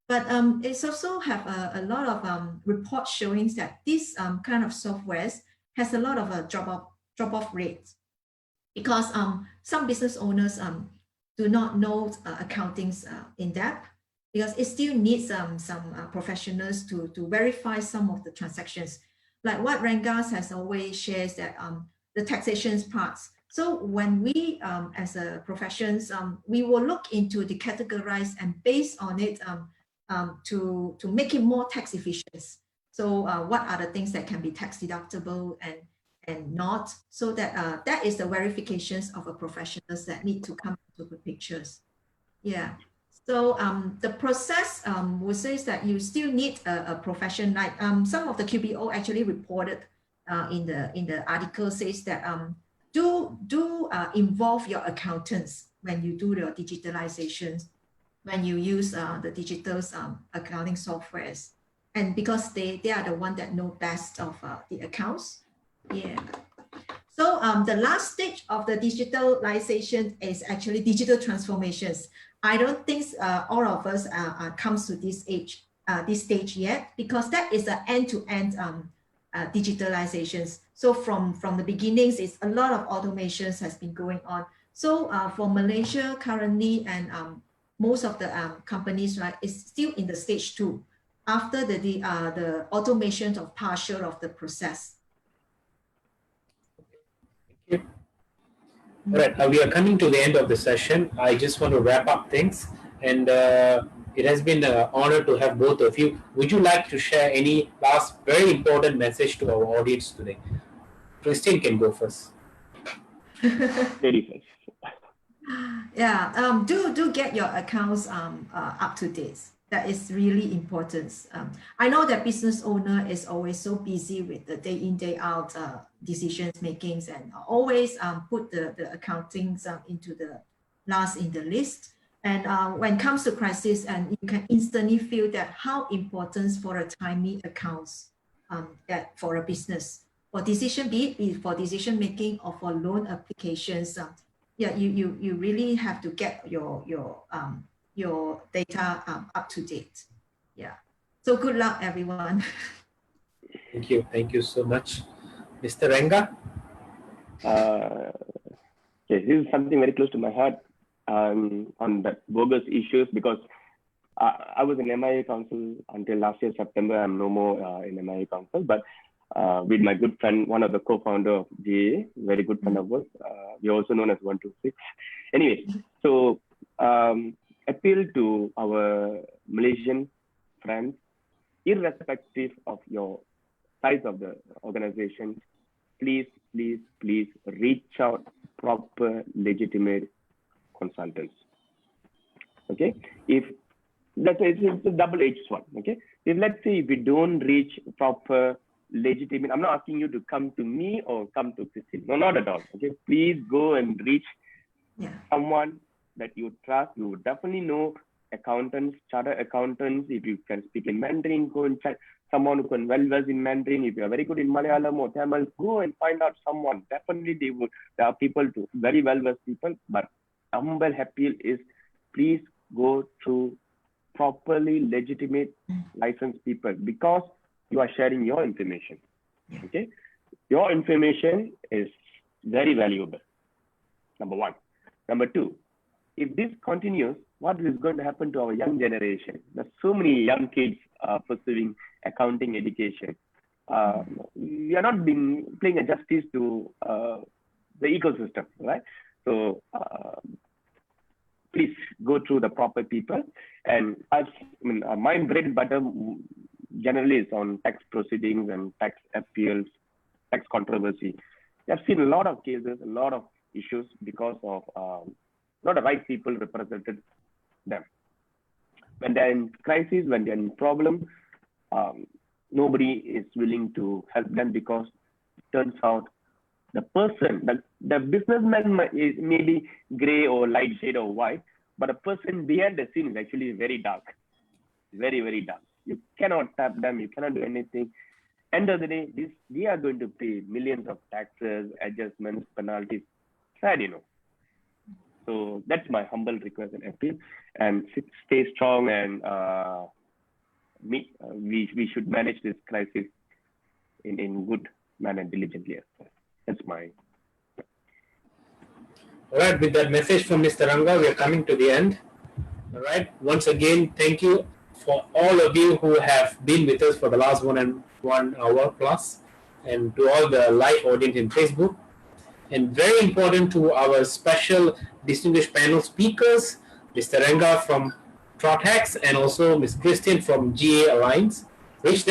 But it's also have a lot of reports showing that this kind of softwares has a lot of drop-off rates, because some business owners do not know accounting in depth, because it still needs some professionals to verify some of the transactions. Like what Rengas has always shares that the taxation parts. So when we as a professions, we will look into the categorize and based on it to make it more tax efficient. So what are the things that can be tax deductible and not, so that that is the verifications of a professionals that need to come to the pictures. Yeah. So the process would say that you still need a profession. Like some of the QBO actually reported in the article says that do involve your accountants when you do your digitalizations, when you use the digital accounting softwares, and because they are the one that know best of the accounts. Yeah. So the last stage of the digitalization is actually digital transformations. I don't think all of us comes to this stage yet, because that is an end-to-end digitalizations. So from the beginnings, it's a lot of automations has been going on. So for Malaysia currently, and most of the companies, right, is still in the stage 2 after the automation of partial of the process. Thank you. All right, we are coming to the end of the session. I just want to wrap up things, and it has been an honor to have both of you. Would you like to share any last very important message to our audience today? Christine can go first. Very first. Yeah, do get your accounts up to date. That is really important. I know that business owner is always so busy with the day in, day out decisions makings, and always put the accounting into the last in the list. And when it comes to crisis, and you can instantly feel that how important for a timely accounts that for a business, for decision, be it for decision making or for loan applications. Yeah, you really have to get your data up to date. Yeah. So good luck, everyone. Thank you so much. Mr. Renga? Okay, this is something very close to my heart on the bogus issues, because I was in MIA Council until last year, September. I'm no more in MIA Council, but with my good friend, one of the co-founder of GA, very good friend of ours. We're also known as 126. Anyway, so appeal to our Malaysian friends, irrespective of your size of the organization, please reach out proper, legitimate consultants. Okay, if it's a double-edged sword. Okay, if let's say if we don't reach proper legitimate, I'm not asking you to come to me or come to Christine. No, not at all. Okay, please go and reach someone that you trust. You definitely know accountants, chartered accountants. If you can speak in Mandarin, go and check someone who can well-versed in Mandarin. If you are very good in Malayalam or Tamil, go and find out someone. Definitely there are people too, very well-versed people. But humble appeal is, please go through properly legitimate licensed people, because you are sharing your information. Okay, your information is very valuable. Number one. Number two, if this continues, what is going to happen to our young generation? There's so many young kids pursuing accounting education. We are not playing a justice to the ecosystem, right? So please go through the proper people. And my bread and butter generally is on tax proceedings and tax appeals, tax controversy. I've seen a lot of cases, a lot of issues because of not the right people represented them. When they're in crisis, when they're in problem, nobody is willing to help them, because it turns out the person, the businessman may be gray or light shade or white, but the person behind the scene is actually very dark, very, very dark. You cannot tap them, you cannot do anything. End of the day, we are going to pay millions of taxes, adjustments, penalties. Sad, So that's my humble request and appeal. And stay strong, and we should manage this crisis in good manner, diligently. That's my. All right, with that message from Mr. Ranga, we are coming to the end. All right, once again, thank you for all of you who have been with us for the last 1 hour plus, and to all the live audience in Facebook. And very important to our special distinguished panel speakers, Mr. Ranga from TraTax and also Ms. Christian from GA Alliance. Reach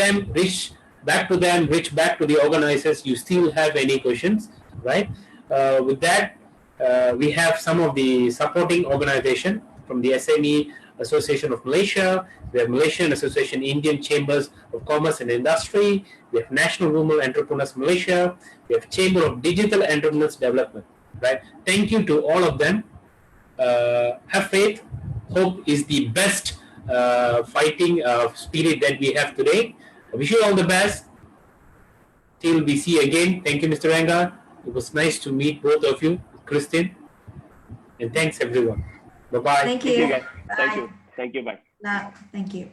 back to the organizers. You still have any questions, right? With that, we have some of the supporting organization from the SME Association of Malaysia. We have Malaysian Association Indian Chambers of Commerce and Industry. We have National Rural Entrepreneurs Malaysia. We have Chamber of Digital Entrepreneurs Development. Right? Thank you to all of them. Have faith. Hope is the best fighting spirit that we have today. I wish you all the best. Till we see again. Thank you, Mr. Ranga. It was nice to meet both of you, Christine. And thanks, everyone. Bye-bye. Thank you. Thank you, guys. Thank you. Thank you. Bye. Thank you.